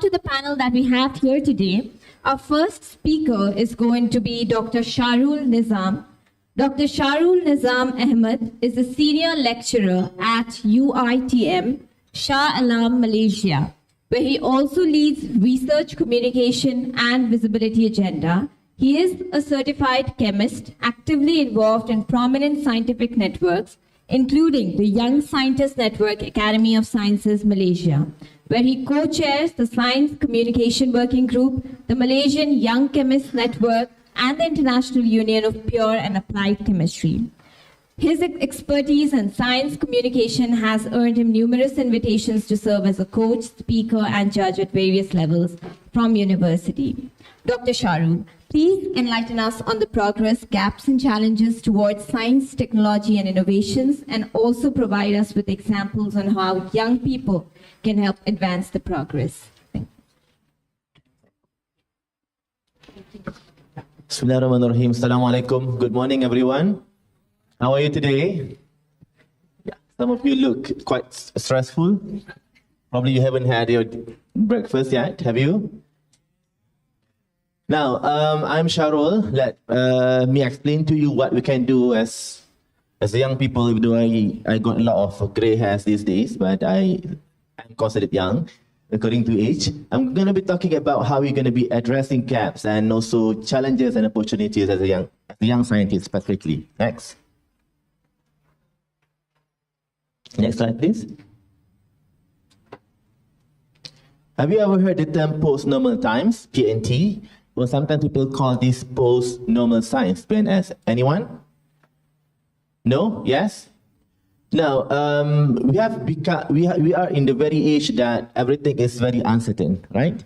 To the panel that we have here today, our first speaker is going to be Dr. Shahrul Nizam. Dr. Shahrul Nizam Ahmed is a senior lecturer at UITM, Shah Alam, Malaysia, where he also leads research, communication, and visibility agenda. He is a certified chemist, actively involved in prominent scientific networks, including the Young Scientist Network Academy of Sciences, Malaysia, where he co-chairs the Science Communication Working Group, the Malaysian Young Chemists Network, and the International Union of Pure and Applied Chemistry. His expertise in science communication has earned him numerous invitations to serve as a coach, speaker, and judge at various levels from university. Dr. Shahrul, please enlighten us on the progress, gaps, and challenges towards science, technology, and innovations, and also provide us with examples on how young people can help advance the progress. Thank you. Bismillahirrahmanirrahim. Assalamu alaikum. Good morning, everyone. How are you today? Yeah, some of you look quite stressful. Probably you haven't had your breakfast yet, have you? Now, I'm Shahrul. Let me explain to you what we can do as young people, even though I got a lot of gray hairs these days, but I'm considered young according to age. I'm going to be talking about how we're going to be addressing gaps and also challenges and opportunities as a young scientist specifically. Next. Next slide, please. Have you ever heard the term post-normal times, PNT? Well, sometimes people call this post-normal science, PNS. Anyone? No? Yes? Now, we are in the very age that everything is very uncertain, right?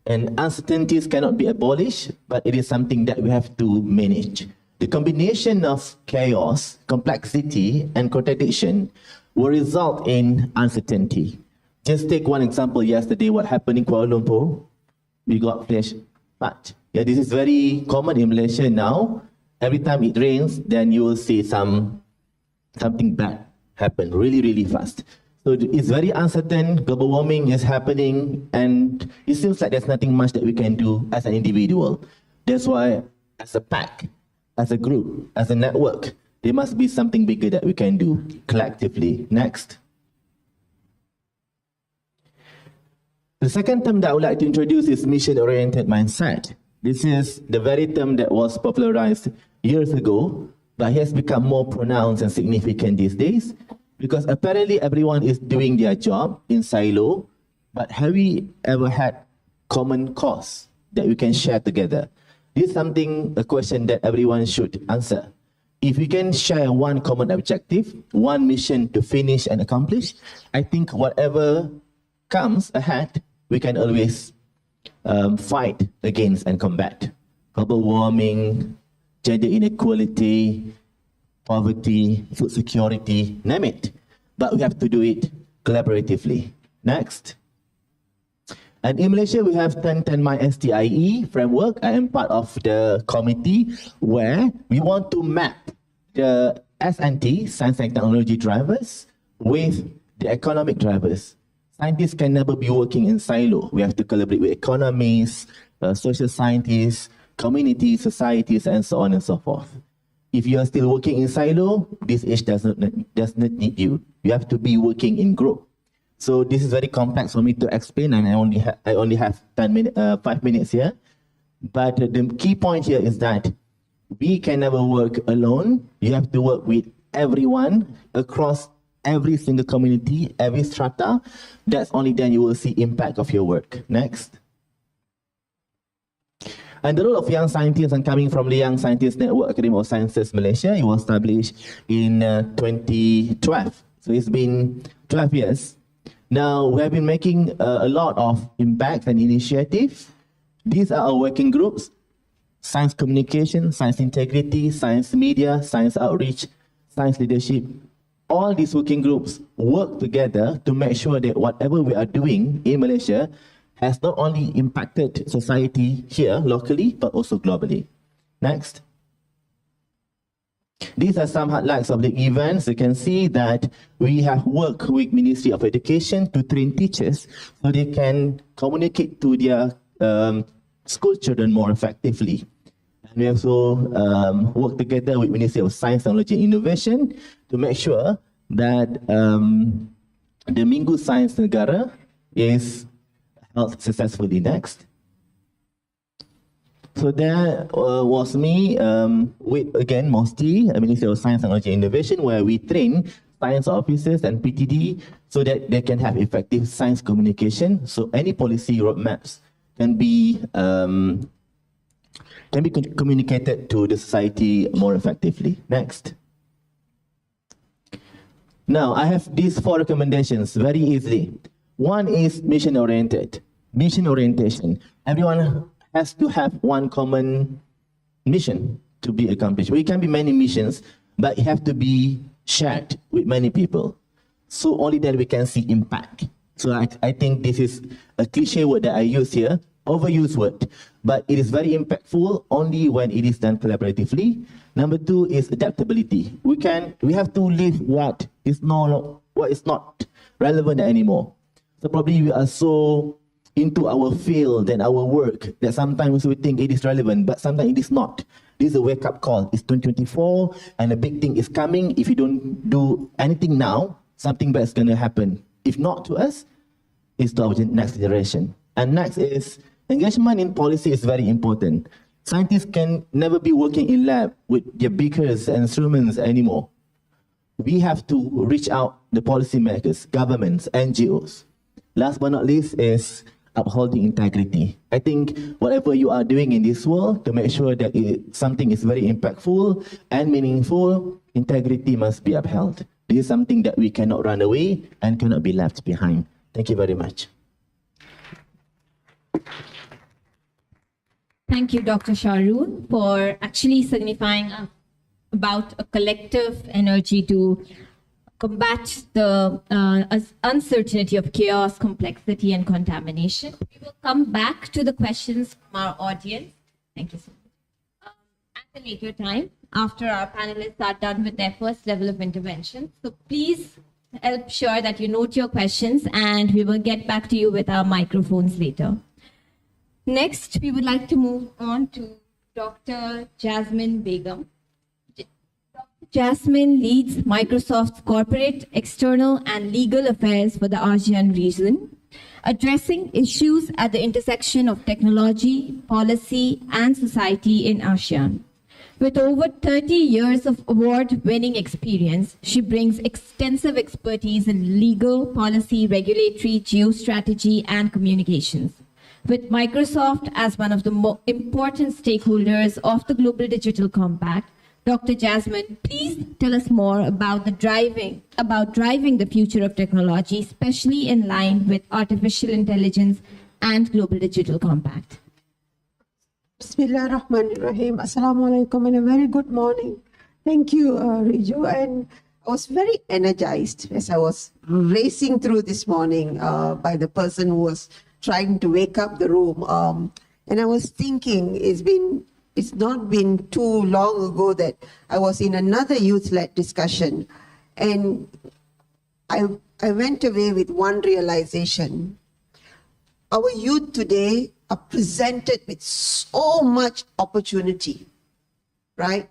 And uncertainties cannot be abolished, but it is something that we have to manage. The combination of chaos, complexity, and contradiction will result in uncertainty. Just take one example yesterday, what happened in Kuala Lumpur. We got flash flood. Yeah, this is very common in Malaysia now. Every time it rains, then you will see something bad happen really, really fast. So it's very uncertain, global warming is happening, and it seems like there's nothing much that we can do as an individual. That's why, as a pack, as a group, as a network, there must be something bigger that we can do collectively. Next. The second term that I would like to introduce is mission-oriented mindset. This is the very term that was popularized years ago, but has become more pronounced and significant these days, because apparently everyone is doing their job in silo, but have we ever had common cause that we can share together? This is a question that everyone should answer. If we can share one common objective, one mission to finish and accomplish, I think whatever comes ahead, we can always fight against and combat. Global warming, gender inequality, poverty, food security, name it. But we have to do it collaboratively. Next. And in Malaysia, we have 1010 My STIE framework. I am part of the committee where we want to map the S&T, science and technology drivers, with the economic drivers. Scientists can never be working in silo. We have to collaborate with economists, social scientists, communities, societies, and so on and so forth. If you are still working in silo, this age does not need you. You have to be working in group. So this is very complex for me to explain, and I only have 5 minutes here. But the key point here is that we can never work alone. You have to work with everyone across every single community, every strata. That's only then you will see impact of your work. Next. And the role of young scientists, and coming from the Young Scientist Network Academy of Sciences Malaysia, it was established in 2012. So it's been 12 years. Now, we have been making a lot of impact and initiatives. These are our working groups: science communication, science integrity, science media, science outreach, science leadership. All these working groups work together to make sure that whatever we are doing in Malaysia has not only impacted society here locally, but also globally. Next. These are some highlights of the events. You can see that we have worked with Ministry of Education to train teachers so they can communicate to their school children more effectively. And we also work together with Ministry of Science, Technology and Innovation to make sure that the Minggu Science Negara is held successfully next. So there was me with, again, MOSTI, Ministry of Science, Technology and Innovation, where we train science officers and PTD so that they can have effective science communication. So any policy roadmaps can be communicated to the society more effectively. Next. Now, I have these 4 recommendations very easily. One is mission-oriented. Mission orientation. Everyone has to have one common mission to be accomplished. It can be many missions, but it have to be shared with many people. So only then we can see impact. So I think this is a cliche word that I use here, overused word, but it is very impactful only when it is done collaboratively. Number 2 is adaptability. We have to leave what is not relevant anymore. So probably we are so into our field and our work that sometimes we think it is relevant, but sometimes it is not. This is a wake-up call. It's 2024 and a big thing is coming. If you don't do anything now, something bad is going to happen. If not to us, it's to our next generation. And next is engagement in policy is very important. Scientists can never be working in lab with their beakers and instruments anymore. We have to reach out the policymakers, governments, NGOs. Last but not least is upholding integrity. I think whatever you are doing in this world to make sure that something is very impactful and meaningful, integrity must be upheld. This is something that we cannot run away and cannot be left behind. Thank you very much. Thank you, Dr. Shahrul, for actually signifying about a collective energy to combat the uncertainty of chaos, complexity, and contamination. We will come back to the questions from our audience. Thank you so much. At a later time, after our panelists are done with their first level of intervention. So please help sure that you note your questions and we will get back to you with our microphones later. Next, we would like to move on to Dr. Jasmine Begum. Jasmine leads Microsoft's corporate, external, and legal affairs for the ASEAN region, addressing issues at the intersection of technology, policy, and society in ASEAN. With over 30 years of award-winning experience, she brings extensive expertise in legal, policy, regulatory, geostrategy, and communications. With Microsoft as one of the more important stakeholders of the Global Digital Compact, Dr. Jasmine, please tell us more about driving the future of technology, especially in line with artificial intelligence and Global Digital Compact. Bismillah ar-Rahman ar-Rahim. Assalamu alaikum and a very good morning. Thank you, Riju. And I was very energized as I was racing through this morning by the person who was trying to wake up the room. And I was thinking, it's not been too long ago that I was in another youth-led discussion. And I went away with one realization. Our youth today are presented with so much opportunity, right?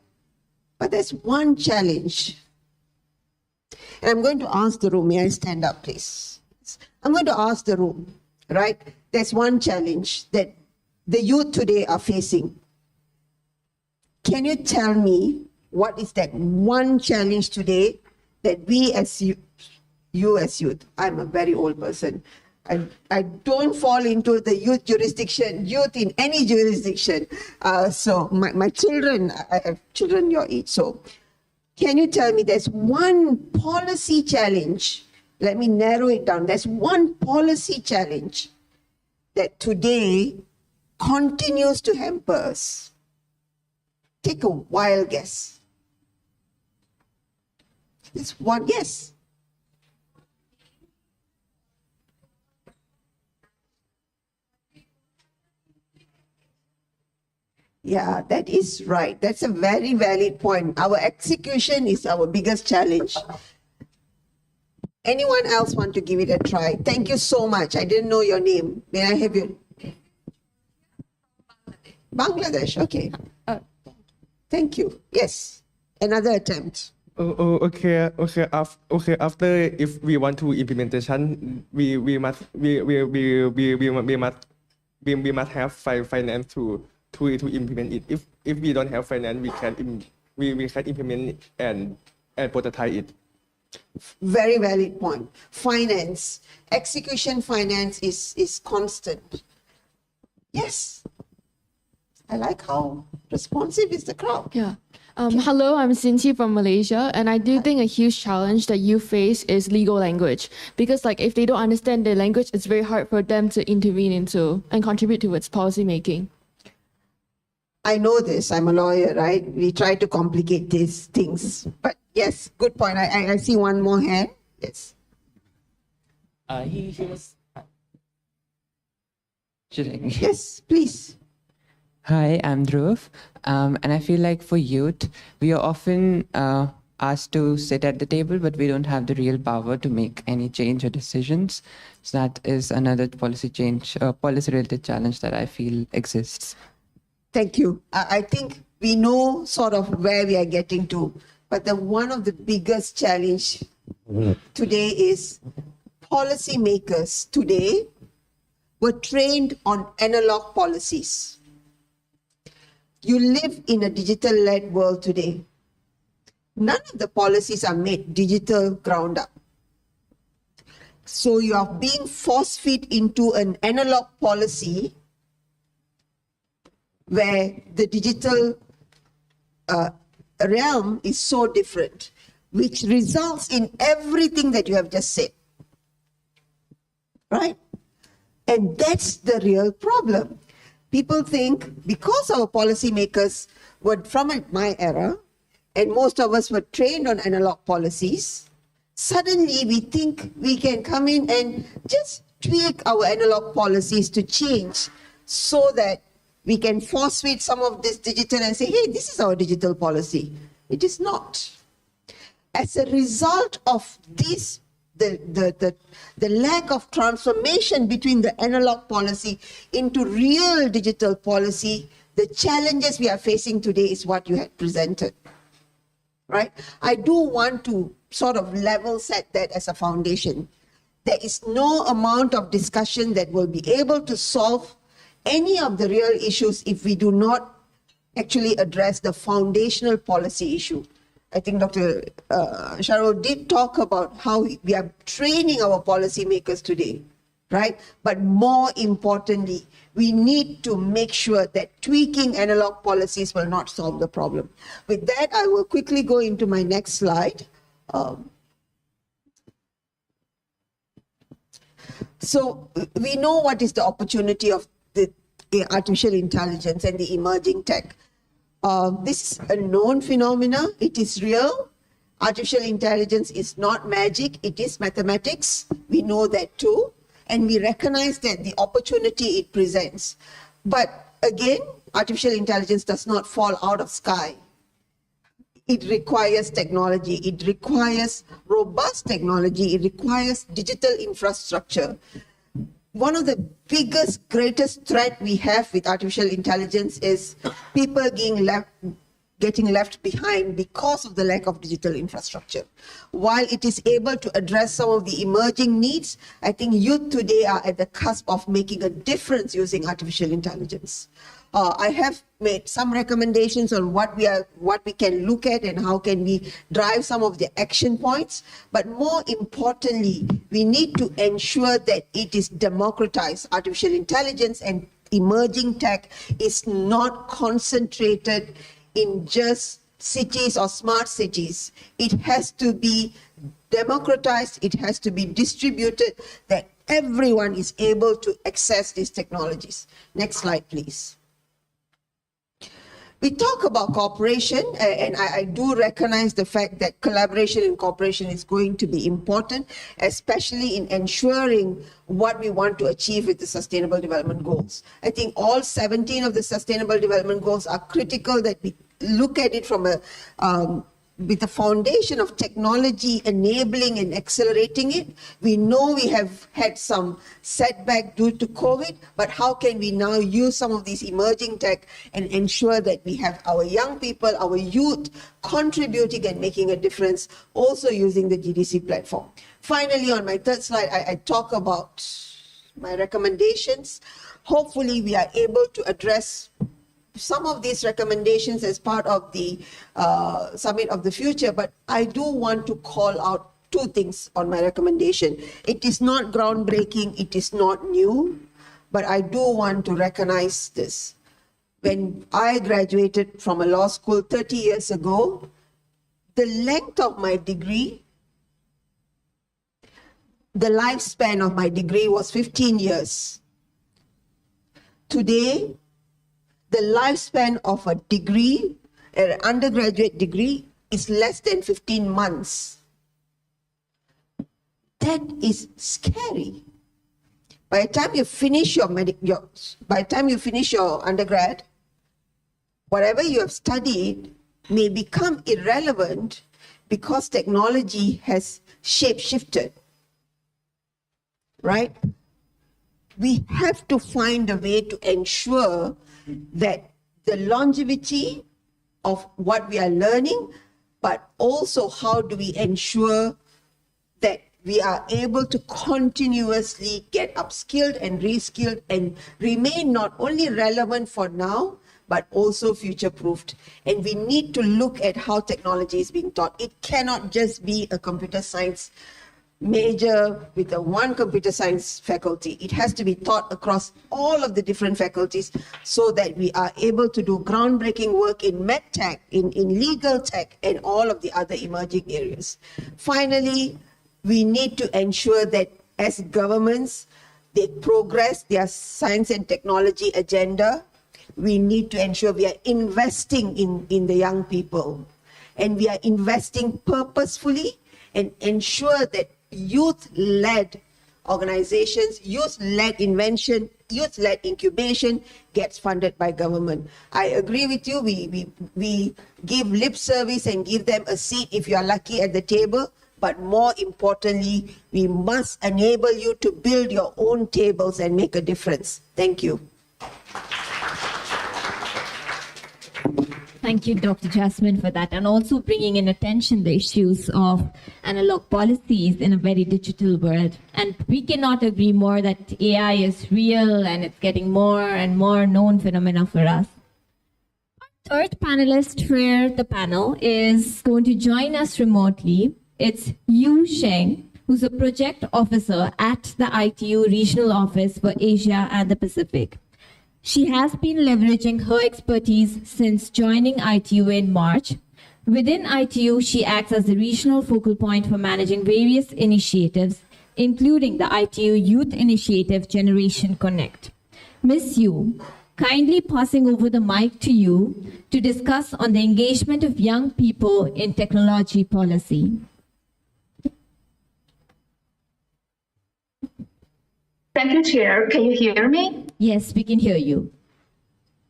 But there's one challenge. And I'm going to ask the room, may I stand up, please? I'm going to ask the room, right? There's one challenge that the youth today are facing. Can you tell me what is that one challenge today that we as you as youth, I'm a very old person, I don't fall into the youth in any jurisdiction. So my children, I have children your age. So can you tell me there's one policy challenge? Let me narrow it down. There's one policy challenge that today continues to hamper us. Take a wild guess. It's one guess. Yeah, that is right. That's a very valid point. Our execution is our biggest challenge. Anyone else want to give it a try? Thank you so much. I didn't know your name. May I have your... Bangladesh, okay. Thank you. Yes, another attempt. Okay. After, if we want to implementation, we must have finance to implement it. If we don't have finance, we can implement it and prototype it. Very valid point. Finance, execution finance is constant. Yes. I like how responsive is the crowd. Yeah. Hello, I'm Sinti from Malaysia, and I do think a huge challenge that you face is legal language, because like if they don't understand the language, it's very hard for them to intervene into and contribute towards policy making. I know this. I'm a lawyer, right? We try to complicate these things. But yes, good point. I see one more hand. Yes. He was. Should I? Yes, please. Hi, I'm Dhruv. And I feel like for youth, we are often asked to sit at the table, but we don't have the real power to make any change or decisions. So that is another policy-related challenge that I feel exists. Thank you. I think we know sort of where we are getting to, but one of the biggest challenge today is policymakers today were trained on analog policies. You live in a digital-led world today. None of the policies are made digital ground up. So you are being force-fed into an analog policy where the digital realm is so different, which results in everything that you have just said. Right? And that's the real problem. People think because our policymakers were from my era, and most of us were trained on analog policies, suddenly we think we can come in and just tweak our analog policies to change so that we can force feed some of this digital and say, hey, this is our digital policy. It is not. As a result of this, the lack of transformation between the analog policy into real digital policy, the challenges we are facing today is what you had presented. Right? I do want to sort of level set that as a foundation. There is no amount of discussion that will be able to solve any of the real issues if we do not actually address the foundational policy issue. I think Dr. Sharul did talk about how we are training our policymakers today, right? But more importantly, we need to make sure that tweaking analog policies will not solve the problem. With that, I will quickly go into my next slide. So we know what is the opportunity of the artificial intelligence and the emerging tech. This is a known phenomena. It is real. Artificial intelligence is not magic. It is mathematics. We know that too. And we recognize that the opportunity it presents. But again, artificial intelligence does not fall out of sky. It requires technology. It requires robust technology. It requires digital infrastructure. One of the biggest, greatest threat we have with artificial intelligence is people getting left behind because of the lack of digital infrastructure. While it is able to address some of the emerging needs, I think youth today are at the cusp of making a difference using artificial intelligence. I have made some recommendations on what we can look at and how can we drive some of the action points. But more importantly, we need to ensure that it is democratized. Artificial intelligence and emerging tech is not concentrated in just cities or smart cities. It has to be democratized. It has to be distributed, that everyone is able to access these technologies. Next slide, please. We talk about cooperation, and I do recognize the fact that collaboration and cooperation is going to be important, especially in ensuring what we want to achieve with the Sustainable Development Goals. I think all 17 of the Sustainable Development Goals are critical that we look at it from with the foundation of technology enabling and accelerating it. We know we have had some setback due to COVID, but how can we now use some of these emerging tech and ensure that we have our young people, our youth contributing and making a difference, also using the GDC platform. Finally, on my third slide, I talk about my recommendations. Hopefully, we are able to address some of these recommendations as part of the Summit of the Future, but I do want to call out two things on my recommendation. It is not groundbreaking, it is not new, but I do want to recognize this. When I graduated from a law school 30 years ago, the length of my degree, the lifespan of my degree was 15 years. Today, the lifespan of a degree, an undergraduate degree, is less than 15 months. That is scary. By the time you finish your undergrad, whatever you have studied may become irrelevant because technology has shape-shifted, right? We have to find a way to ensure that the longevity of what we are learning, but also how do we ensure that we are able to continuously get upskilled and reskilled and remain not only relevant for now, but also future-proofed. And we need to look at how technology is being taught. It cannot just be a computer science major with a one computer science faculty. It has to be taught across all of the different faculties so that we are able to do groundbreaking work in medtech, in legal tech, and all of the other emerging areas. Finally, we need to ensure that as governments, they progress their science and technology agenda. We need to ensure we are investing in the young people, and we are investing purposefully and ensure that youth-led organizations, youth-led invention, youth-led incubation gets funded by government. I agree with you. We give lip service and give them a seat if you are lucky at the table. But more importantly, we must enable you to build your own tables and make a difference. Thank you. Thank you, Dr. Jasmine, for that, and also bringing in attention the issues of analog policies in a very digital world. And we cannot agree more that AI is real and it's getting more and more known phenomena for us. Our third panelist for the panel is going to join us remotely. It's Yu Sheng, who's a project officer at the ITU Regional Office for Asia and the Pacific. She has been leveraging her expertise since joining ITU in March. Within ITU, she acts as the regional focal point for managing various initiatives, including the ITU Youth Initiative Generation Connect. Ms. Yu, kindly passing over the mic to you to discuss on the engagement of young people in technology policy. Thank you, Chair. Can you hear me? Yes, we can hear you.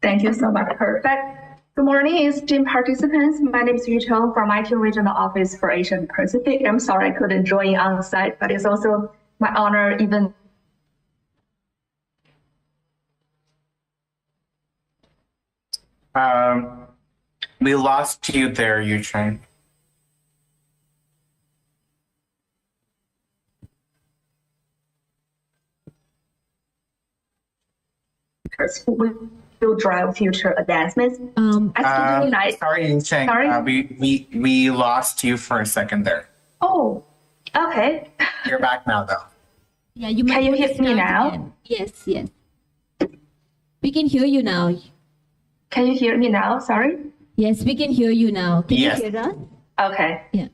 Thank you so much. Perfect. Good morning, esteemed participants. My name is Yu Cheng from ITU Regional Office for Asia and Pacific. I'm sorry I couldn't join on site, but it's also my honor even. We lost you there, Yu Cheng. We will drive future advancements. Sorry, Yu Cheng. Sorry? We lost you for a second there. Oh, okay. You're back now, though. Yeah, you might Can you want to hear me start now? again. Yes, yes. We can hear you now. Can you hear me now? Sorry. Yes, we can hear you now. Can Yes. you hear us? Okay. Yeah.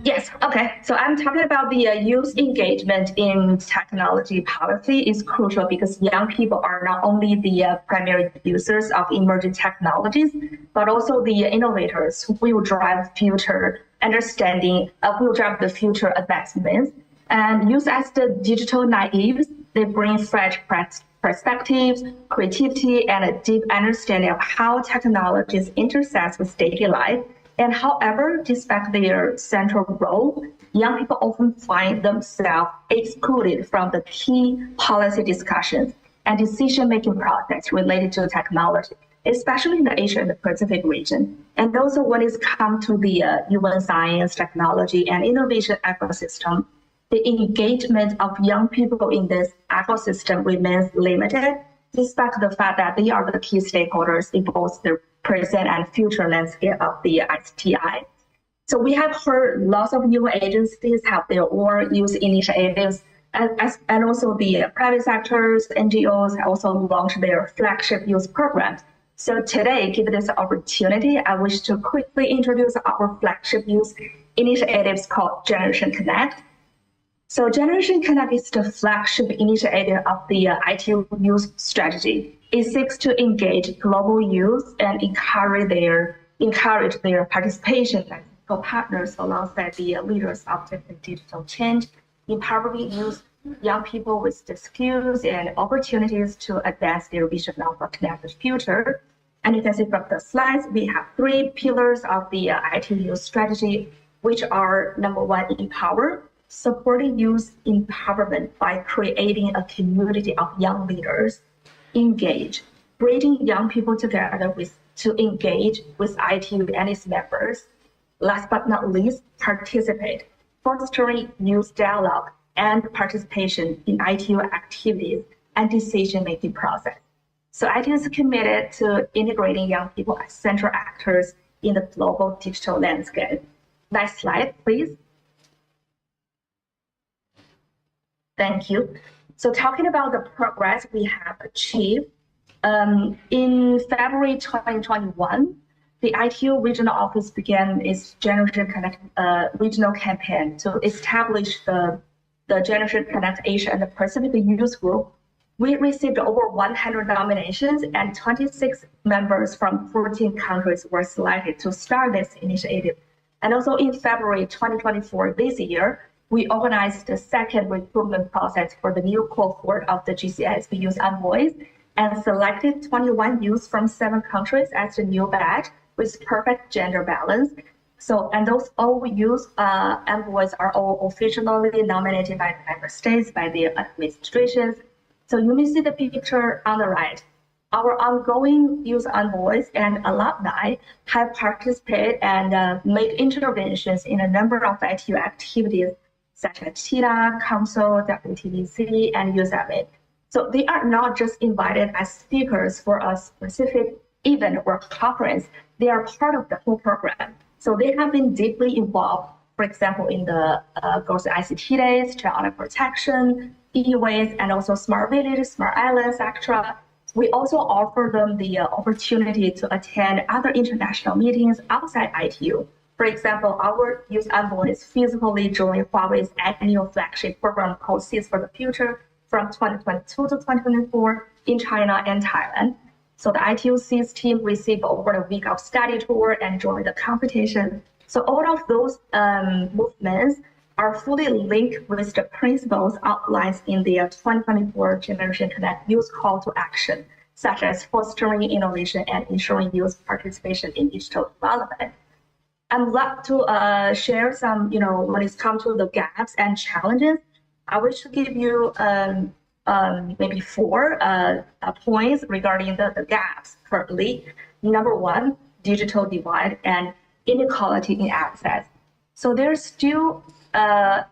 Yes, okay. So I'm talking about the youth engagement in technology policy is crucial because young people are not only the primary users of emerging technologies, but also the innovators who will drive future understanding, will drive the future advancements. And youth as the digital naives, they bring fresh perspectives, creativity, and a deep understanding of how technologies intersect with daily life. And however, despite their central role, young people often find themselves excluded from the key policy discussions and decision-making process related to technology, especially in the Asia and the Pacific region. And also when it's come to the human science, technology, and innovation ecosystem, the engagement of young people in this ecosystem remains limited, despite the fact that they are the key stakeholders in both the present and future landscape of the ICTI. So we have heard lots of new agencies have their own youth initiatives, and also the private sectors, NGOs also launched their flagship youth programs. So today, given this opportunity, I wish to quickly introduce our flagship youth initiatives called Generation Connect. So Generation Connect is the flagship initiative of the ITU Youth Strategy. It seeks to engage global youth and encourage their participation as co-partners alongside the leaders of the digital change, empowering youth, young people with the skills and opportunities to advance their vision of a connected future. And you can see from the slides, we have 3 pillars of the ITU Youth Strategy, which are number 1, empower, supporting youth empowerment by creating a community of young leaders. Engage, bringing young people together to engage with ITU and its members. Last but not least, participate, fostering youth dialogue and participation in ITU activities and decision-making process. So ITU is committed to integrating young people as central actors in the global digital landscape. Next slide, please. Thank you. So talking about the progress we have achieved, in February 2021, the ITU Regional Office began its Generation Connect regional campaign to establish the Generation Connect Asia and the Pacific Youth Group. We received over 100 nominations and 26 members from 14 countries were selected to start this initiative. And also in February 2024, this year, we organized the second recruitment process for the new cohort of the GCISP Youth Envoys and selected 21 youth from 7 countries as the new batch with perfect gender balance. So, and those all youth envoys are all officially nominated by the member states, by their administrations. So you may see the picture on the right. Our ongoing youth envoys and alumni have participated and made interventions in a number of ITU activities, such as CHITA, Council, WTDC, and Youth Summit. So they are not just invited as speakers for a specific event or conference, they are part of the whole program. So they have been deeply involved, for example, in the Girls ICT Days, Child Protection, e-waste, and also Smart Villages, Smart Islands, etc. We also offer them the opportunity to attend other international meetings outside ITU. For example, our youth envoys physically joined Huawei's annual flagship program called Seeds for the Future from 2022 to 2024 in China and Thailand. So the ITU Seeds team received over a week of study tour and joined the competition. So all of those movements are fully linked with the principles outlined in the 2024 Generation Connect Youth Call to Action, such as fostering innovation and ensuring youth participation in digital development. I'd like to share some, when it comes to the gaps and challenges, I wish to give you maybe 4 points regarding the gaps currently. Number 1, digital divide and inequality in access. So there's still a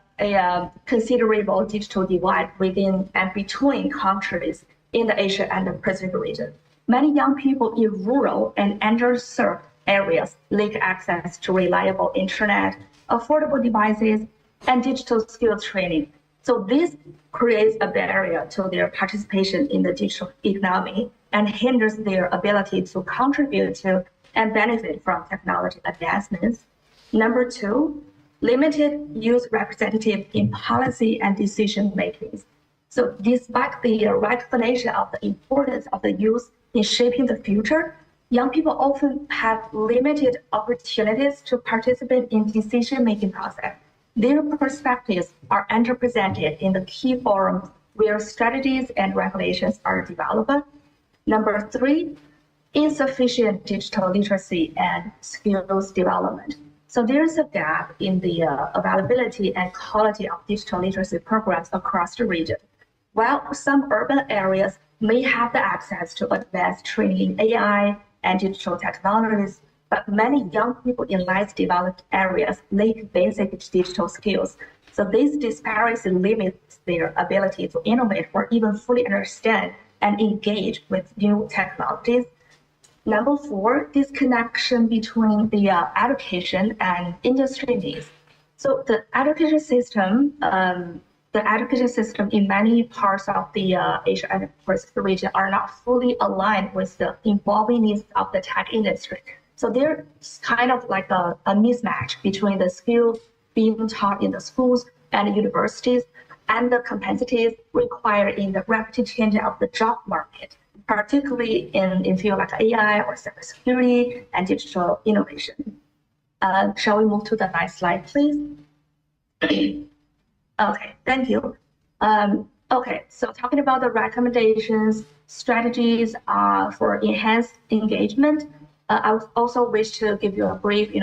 considerable digital divide within and between countries in the Asia and the Pacific region. Many young people in rural and underserved areas lack access to reliable internet, affordable devices, and digital skills training. So this creates a barrier to their participation in the digital economy and hinders their ability to contribute to and benefit from technology advancements. Number 2, limited youth representative in policy and decision making. So despite the recognition of the importance of the youth in shaping the future, young people often have limited opportunities to participate in decision-making process. Their perspectives are underrepresented in the key forums where strategies and regulations are developed. Number 3, insufficient digital literacy and skills development. So there's a gap in the availability and quality of digital literacy programs across the region. While some urban areas may have the access to advanced training in AI and digital technologies, but many young people in less developed areas lack basic digital skills. So this disparity limits their ability to innovate or even fully understand and engage with new technologies. Number 4, disconnection between the education and industry needs. So the education system in many parts of the Asia and Pacific region are not fully aligned with the evolving needs of the tech industry. So there's kind of like a mismatch between the skills being taught in the schools and universities and the competencies required in the rapid change of the job market, particularly in fields like AI or cybersecurity and digital innovation. Shall we move to the next slide, please? Okay, thank you. Okay, so talking about the recommendations, strategies for enhanced engagement, I also wish to give you a brief,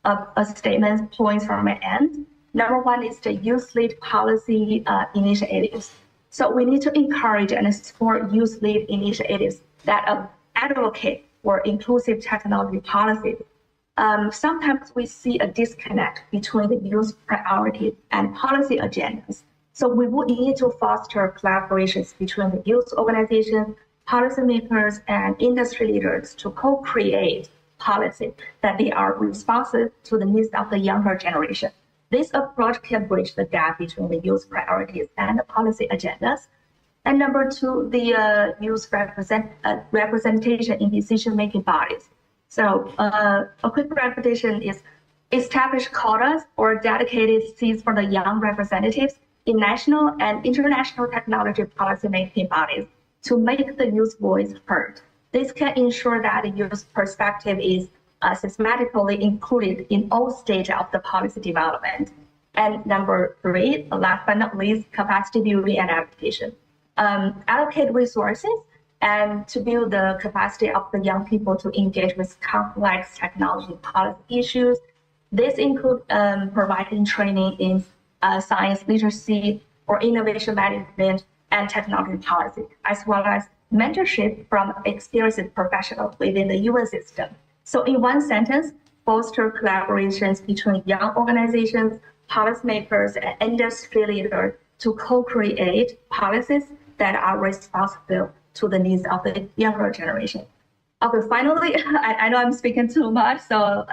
a statement points from my end. Number 1 is the youth-led policy initiatives. So we need to encourage and support youth-led initiatives that advocate for inclusive technology policies. Sometimes we see a disconnect between the youth priorities and policy agendas. So we would need to foster collaborations between the youth organizations, policymakers, and industry leaders to co-create policies that they are responsive to the needs of the younger generation. This approach can bridge the gap between the youth priorities and the policy agendas. And number 2, the youth representation in decision-making bodies. So a quick repetition is establish quotas or dedicated seats for the young representatives in national and international technology policy-making bodies to make the youth voice heard. This can ensure that the youth perspective is systematically included in all stages of the policy development. And number 3, last but not least, capacity building and adaptation. Allocate resources and to build the capacity of the young people to engage with complex technology policy issues. This includes providing training in science literacy or innovation management and technology policy, as well as mentorship from experienced professionals within the UN system. So in one sentence, foster collaborations between young organizations, policymakers, and industry leaders to co-create policies that are responsive to the needs of the younger generation. Okay, finally, I know I'm speaking too much, so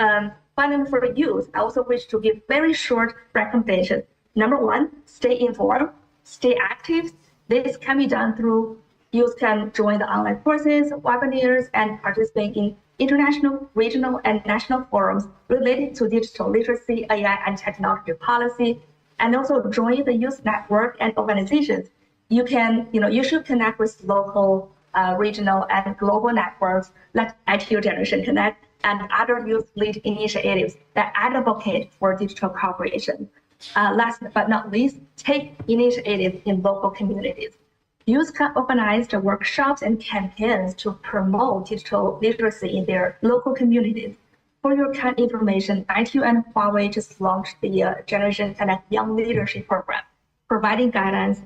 finally for youth, I also wish to give very short recommendations. Number 1, stay informed, stay active. This can be done through youth can join the online courses, webinars, and participate in international, regional, and national forums related to digital literacy, AI, and technology policy, and also join the youth network and organizations. You can, you should connect with local, regional, and global networks like ITU Generation Connect and other youth-led initiatives that advocate for digital cooperation. Last but not least, take initiatives in local communities. Youth can organize the workshops and campaigns to promote digital literacy in their local communities. For your kind information, ITU and Huawei just launched the Generation Connect Young Leadership Program, providing guidance,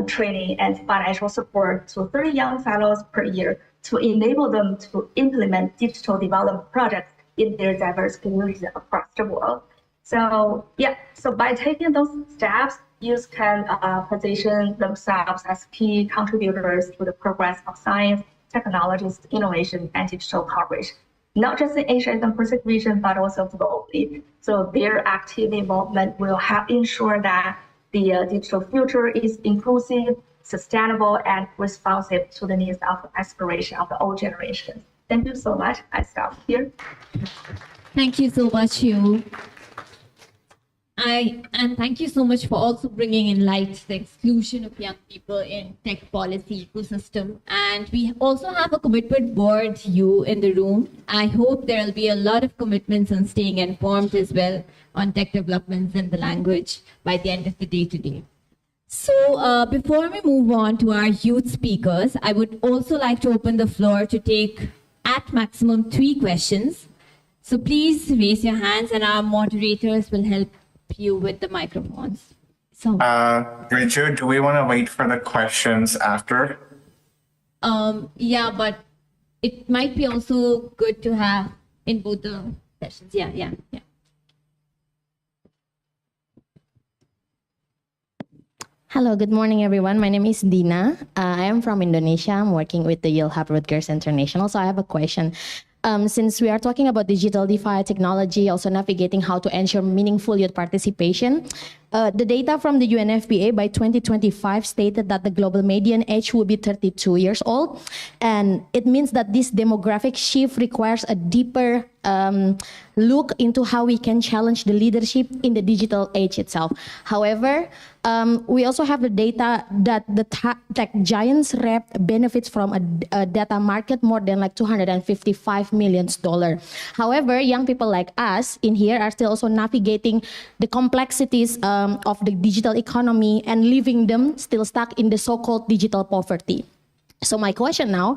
training, and financial support to 30 young fellows per year to enable them to implement digital development projects in their diverse communities across the world. So by taking those steps, youth can position themselves as key contributors to the progress of science, technologies, innovation, and digital coverage, not just in Asia and the Pacific region, but also globally. So their active involvement will help ensure that the digital future is inclusive, sustainable, and responsive to the needs of the aspiration of the old generation. Thank you so much. I stop here. Thank you so much, Hugh. And thank you so much for also bringing in light the exclusion of young people in tech policy ecosystem. And we also have a commitment board, you in the room. I hope there will be a lot of commitments on staying informed as well on tech developments in the language by the end of the day today. So before we move on to our youth speakers, I would also like to open the floor to take at maximum 3 questions. So please raise your hands and our moderators will help you with the microphones. So, Riju, do we want to wait for the questions after? yeah, but it might be also good to have in both the sessions. Yeah. Hello, good morning, everyone. My name is Dina. I am from Indonesia. I'm working with the Yale Harvard Girls International. So I have a question. Since we are talking about digital DeFi technology, also navigating how to ensure meaningful youth participation, the data from the UNFPA by 2025 stated that the global median age will be 32 years old. And it means that this demographic shift requires a deeper look into how we can challenge the leadership in the digital age itself. However, we also have the data that the tech giants rep benefits from a data market more than like $255 million. However, young people like us in here are still also navigating the complexities of the digital economy and leaving them still stuck in the so-called digital poverty. So my question now,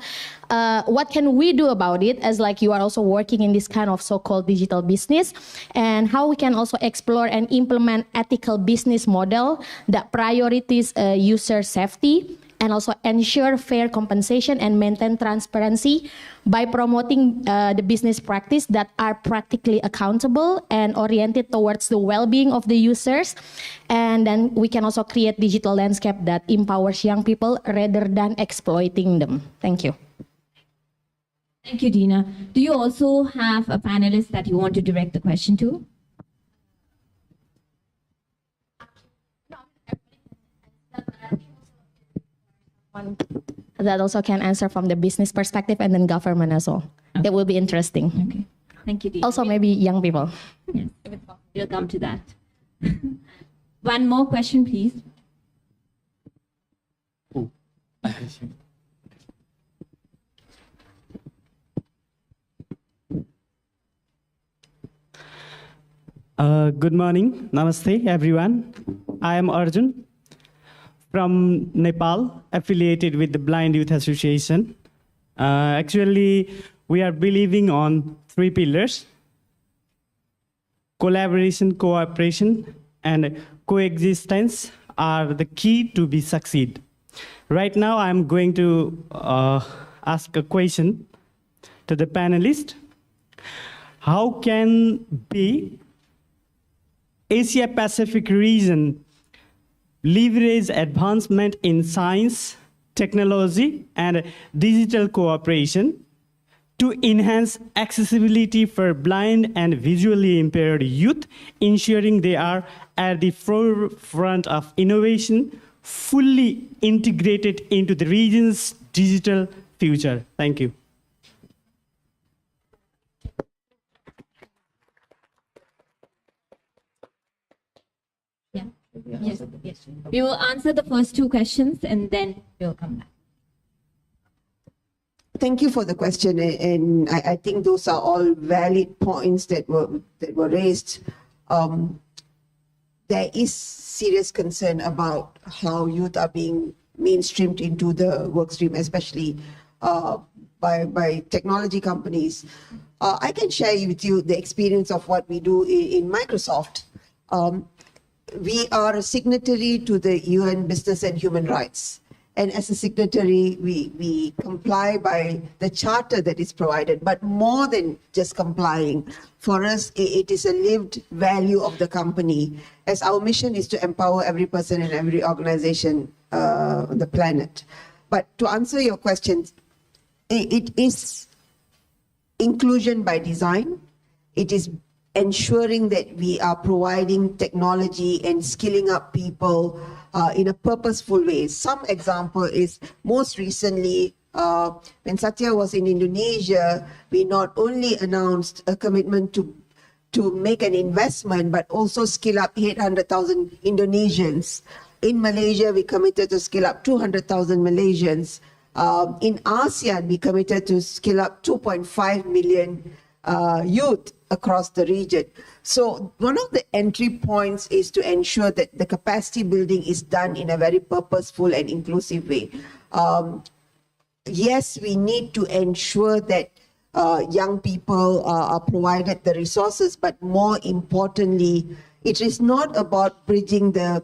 what can we do about it as like you are also working in this kind of so-called digital business, and how we can also explore and implement ethical business model that priorities user safety and also ensure fair compensation and maintain transparency by promoting the business practice that are practically accountable and oriented towards the well-being of the users. And then we can also create digital landscape that empowers young people rather than exploiting them. Thank you. Thank you, Dina. Do you also have a panelist that you want to direct the question to? One that also can answer from the business perspective and then government as well. Okay. That will be interesting. Okay. Thank you, Dina. Also, maybe young people. Yes, we'll come to that. One more question, please. Good morning. Namaste, everyone. I am Arjun from Nepal, affiliated with the Blind Youth Association. Actually, we are believing on 3 pillars: collaboration, cooperation, and coexistence are the key to be succeed. Right now, I'm going to ask a question to the panelists. How can the Asia Pacific region leverage advancement in science, technology, and digital cooperation to enhance accessibility for blind and visually impaired youth, ensuring they are at the forefront of innovation, fully integrated into the region's digital future? Thank you. Yes. We will answer the first 2 questions and then we'll come back. Thank you for the question, and I think those are all valid points that were raised. There is serious concern about how youth are being mainstreamed into the work stream, especially by technology companies. I can share with you the experience of what we do in Microsoft. We are a signatory to the UN Business and Human Rights. And as a signatory, we comply by the charter that is provided. But more than just complying, for us, it is a lived value of the company, as our mission is to empower every person and every organization on the planet. But to answer your question, it is inclusion by design. It is ensuring that we are providing technology and skilling up people in a purposeful way. Some example is most recently, when Satya was in Indonesia, we not only announced a commitment to to make an investment, but also skill up 800,000 Indonesians. In Malaysia, we committed to skill up 200,000 Malaysians. In ASEAN, we committed to skill up 2.5 million youth across the region. So one of the entry points is to ensure that the capacity building is done in a very purposeful and inclusive way. Yes, we need to ensure that young people are provided the resources, but more importantly, it is not about bridging the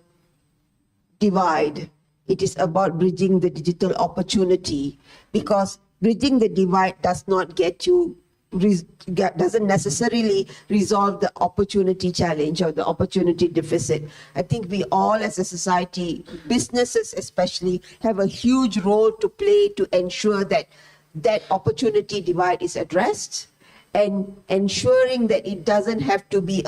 divide. It is about bridging the digital opportunity, because bridging the divide does not get you, doesn't necessarily resolve the opportunity challenge or the opportunity deficit. I think we all as a society, businesses especially, have a huge role to play to ensure that that opportunity divide is addressed, and ensuring that it doesn't have to be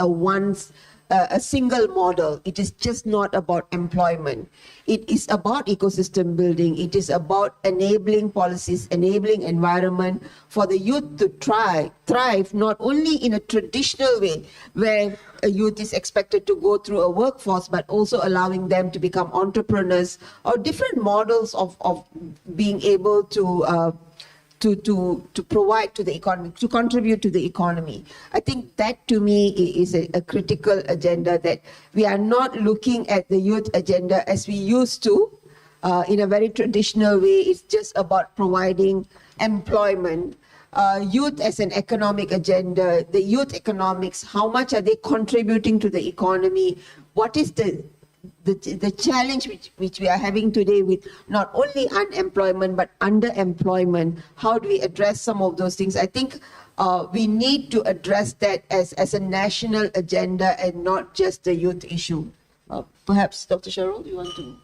a single model. It is just not about employment. It is about ecosystem building. It is about enabling policies, enabling environment for the youth to thrive, not only in a traditional way where a youth is expected to go through a workforce, but also allowing them to become entrepreneurs, or different models of being able to provide to the economy, to contribute to the economy. I think that to me is a critical agenda, that we are not looking at the youth agenda as we used to in a very traditional way. It's just about providing employment. Youth as an economic agenda, the youth economics, how much are they contributing to the economy? What is the challenge which we are having today with not only unemployment but underemployment? How do we address some of those things? I think we need to address that as a national agenda and not just the youth issue. Perhaps Dr. Sharul, you want to?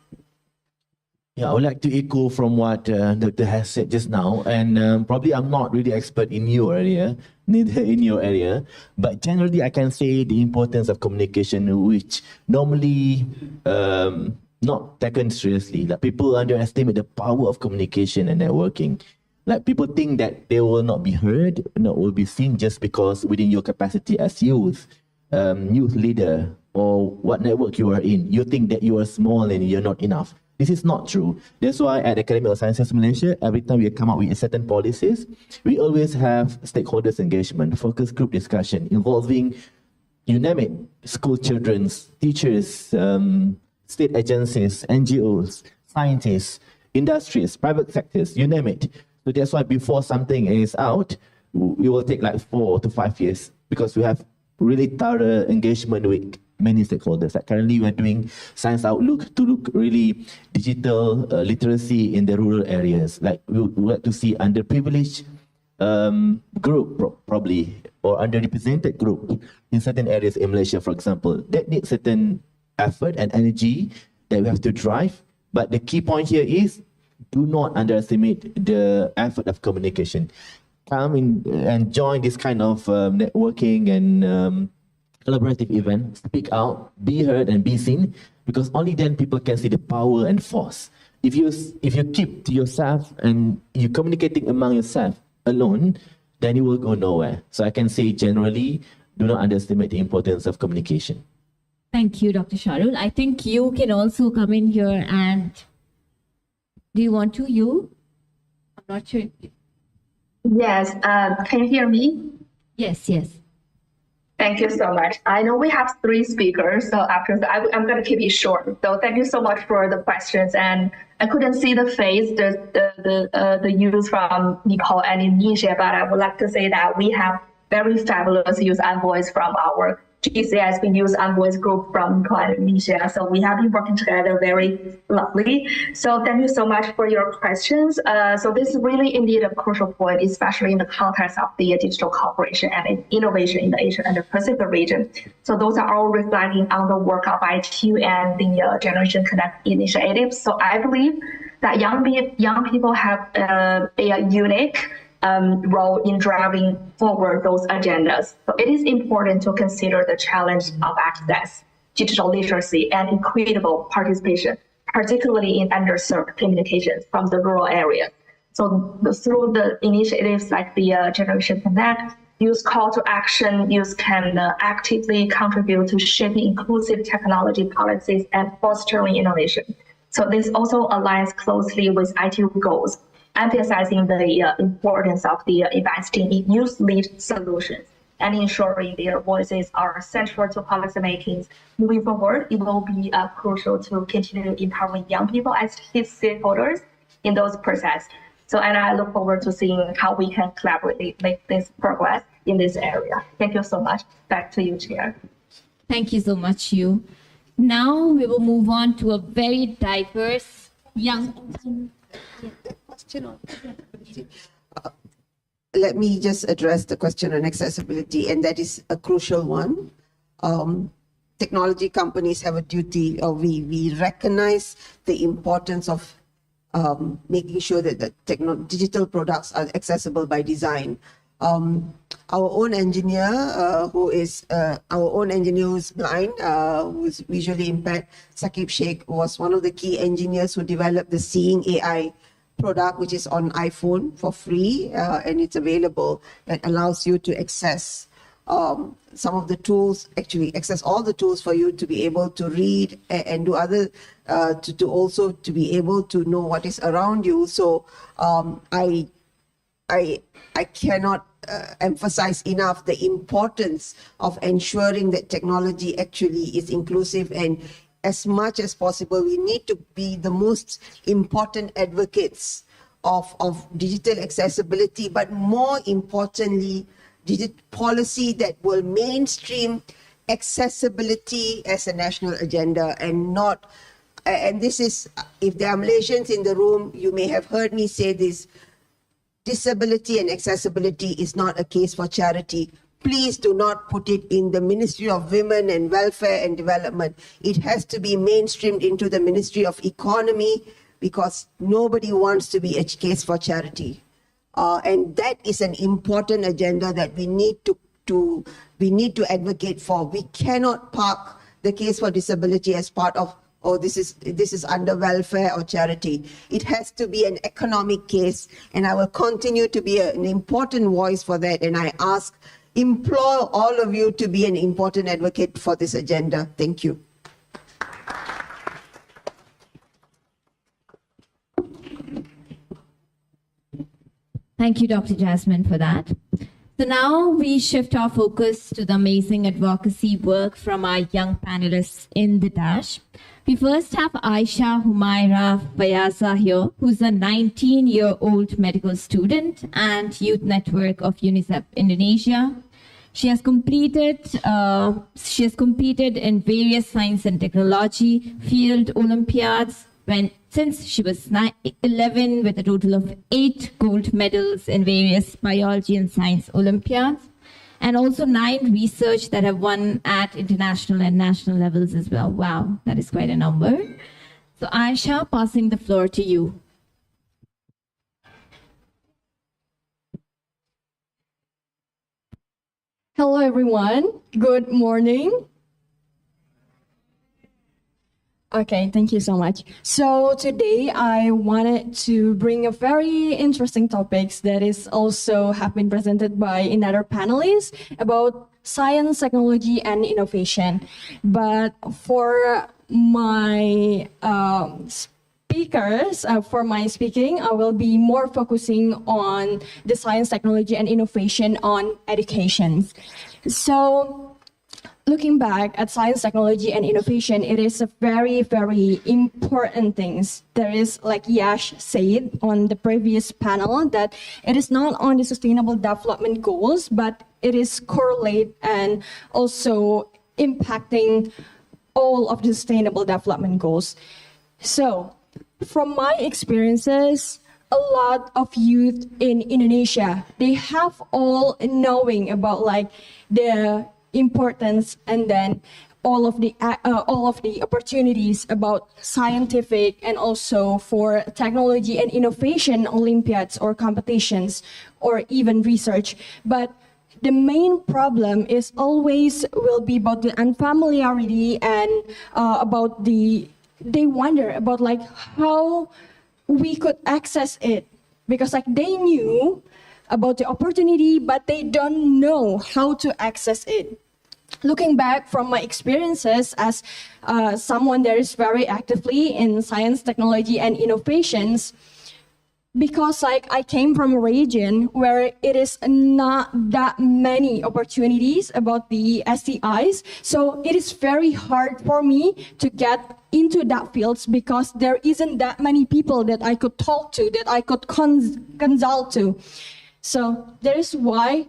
Yeah, I would like to echo from what Dr. has said just now, and probably I'm not really expert in your area, neither in your area, but generally I can say the importance of communication, which normally not taken seriously. Like, people underestimate the power of communication and networking. Like, people think that they will not be heard, not will be seen just because within your capacity as youth leader, or what network you are in, you think that you are small and you're not enough. This is not true. That's why at Academy of Sciences Malaysia, every time we come up with certain policies, we always have stakeholders engagement, focus group discussion involving, you name it, school children's, teachers, state agencies, NGOs, scientists, industries, private sectors, you name it. So that's why before something is out, we will take like 4 to 5 years, because we have really thorough engagement with many stakeholders. Like, currently we are doing Science Outlook to look really digital literacy in the rural areas. Like, we would like to see underprivileged group probably, or underrepresented group in certain areas in Malaysia, for example. That needs certain effort and energy that we have to drive. But the key point here is, do not underestimate the effort of communication. Come in and join this kind of networking and collaborative event, speak out, be heard and be seen, because only then people can see the power and force. If you keep to yourself and you're communicating among yourself alone, then you will go nowhere. So I can say generally, do not underestimate the importance of communication. Thank you, Dr. Sharul. I think you can also come in here and, do you want to? I'm not sure. Yes, can you hear me? Yes. Thank you so much. I know we have 3 speakers, so after that, I'm going to keep it short. So thank you so much for the questions. And I couldn't see the face, the youth from Nepal and Indonesia, but I would like to say that we have very fabulous youth envoys from our GCS, we use envoys group from Indonesia. So we have been working together very lovely. So thank you so much for your questions. So this is really indeed a crucial point, especially in the context of the digital cooperation and innovation in the Asia and the Pacific region. So those are all reflecting on the work of ITU and the Generation Connect initiatives. So I believe that young people have a unique role in driving forward those agendas. So it is important to consider the challenge of access, digital literacy, and equitable participation, particularly in underserved communications from the rural areas. So through the initiatives like the Generation Connect use call to action, youth can actively contribute to shaping inclusive technology policies and fostering innovation. So this also aligns closely with ITU goals, emphasizing the importance of the investing in youth-led solutions and ensuring their voices are central to policy making. Moving forward, it will be crucial to continue empowering young people as key stakeholders in those processes. So, and I look forward to seeing how we can collaborate, make this progress in this area. Thank you so much. Back to you, Chair. Thank you so much, Yu. Now we will move on to a very diverse young. Let me just address the question on accessibility, and that is a crucial one. Technology companies have a duty, or we recognize the importance of making sure that the digital products are accessible by design. Our own engineer, who is blind, who is visually impaired, Saqib Sheikh, was one of the key engineers who developed the Seeing AI product, which is on iPhone for free, and it's available, that allows you to access some of the tools, actually access all the tools for you to be able to read and do other, to also to be able to know what is around you. So I cannot emphasize enough the importance of ensuring that technology actually is inclusive, and as much as possible, we need to be the most important advocates of digital accessibility, but more importantly, policy that will mainstream accessibility as a national agenda, and not, and this is, if there are Malaysians in the room, you may have heard me say this, disability and accessibility is not a case for charity. Please do not put it in the Ministry of Women and Welfare and Development. It has to be mainstreamed into the Ministry of Economy, because nobody wants to be a case for charity. And that is an important agenda that we need to advocate for. We cannot park the case for disability as part of, oh, this is under welfare or charity. It has to be an economic case, and I will continue to be an important voice for that. And I implore all of you to be an important advocate for this agenda. Thank you. Thank you, Dr. Jasmine, for that. So now we shift our focus to the amazing advocacy work from our young panelists in the Dash. We first have Aisha Humaira Fayaza here, who's a 19-year-old medical student and youth network of UNICEF Indonesia. She has competed in various science and technology field Olympiads since she was 11, with a total of 8 gold medals in various biology and science Olympiads, and also 9 research that have won at international and national levels as well. Wow, that is quite a number. So Aisha, passing the floor to you. Hello, everyone. Good morning. Okay, thank you so much. So today I wanted to bring a very interesting topics that is also have been presented by another panelist about science, technology, and innovation. But for my for my speaking, I will be more focusing on the science, technology, and innovation on education. So looking back at science, technology, and innovation, it is a very, very important things. There is, like Yash said on the previous panel, that it is not on the sustainable development goals, but it is correlate and also impacting all of the sustainable development goals. So from my experiences, a lot of youth in Indonesia, they have all knowing about like the importance and then all of the opportunities about scientific and also for technology and innovation Olympiads or competitions or even research. But the main problem is always will be about the unfamiliarity and about they wonder about like how we could access it, because like they knew about the opportunity, but they don't know how to access it. Looking back from my experiences as someone that is very actively in science, technology, and innovations, because like I came from a region where it is not that many opportunities about the STIs, so it is very hard for me to get into that fields because there isn't that many people that I could talk to, that I could consult to. So that is why,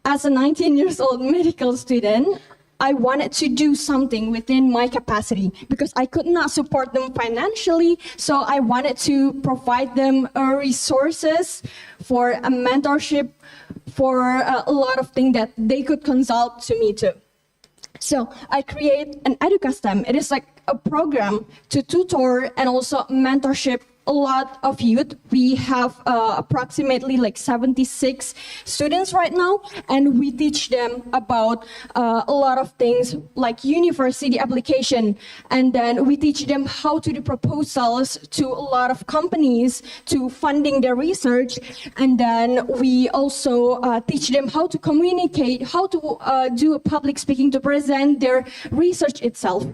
as a 19 years old medical student, I wanted to do something within my capacity because I could not support them financially. So I wanted to provide them resources for a mentorship, for a lot of things that they could consult to me too. So I create an EducaSTEM. It is like a program to tutor and also mentorship a lot of youth. We have approximately like 76 students right now, and we teach them about a lot of things like university application, and then we teach them how to do proposals to a lot of companies to funding their research, and then we also teach them how to communicate, how to do public speaking to present their research itself.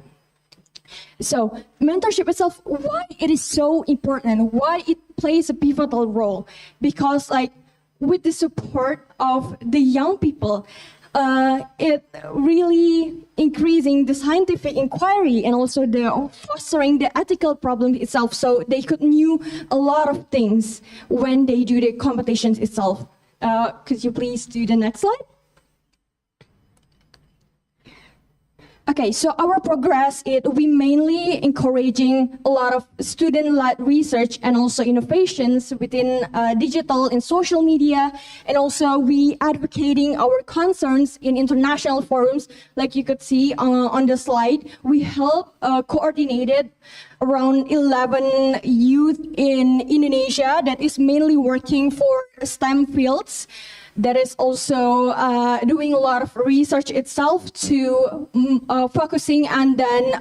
So mentorship itself, why it is so important, why it plays a pivotal role? Because like with the support of the young people, it really increasing the scientific inquiry and also the fostering the ethical problem itself. So they could know a lot of things when they do the competitions itself. Could you please do the next slide? Okay, so our progress is we mainly encouraging a lot of student-led research and also innovations within digital and social media, and also we advocating our concerns in international forums. Like you could see on the slide, we help coordinated around 11 youth in Indonesia that is mainly working for STEM fields. That is also doing a lot of research itself to focusing and then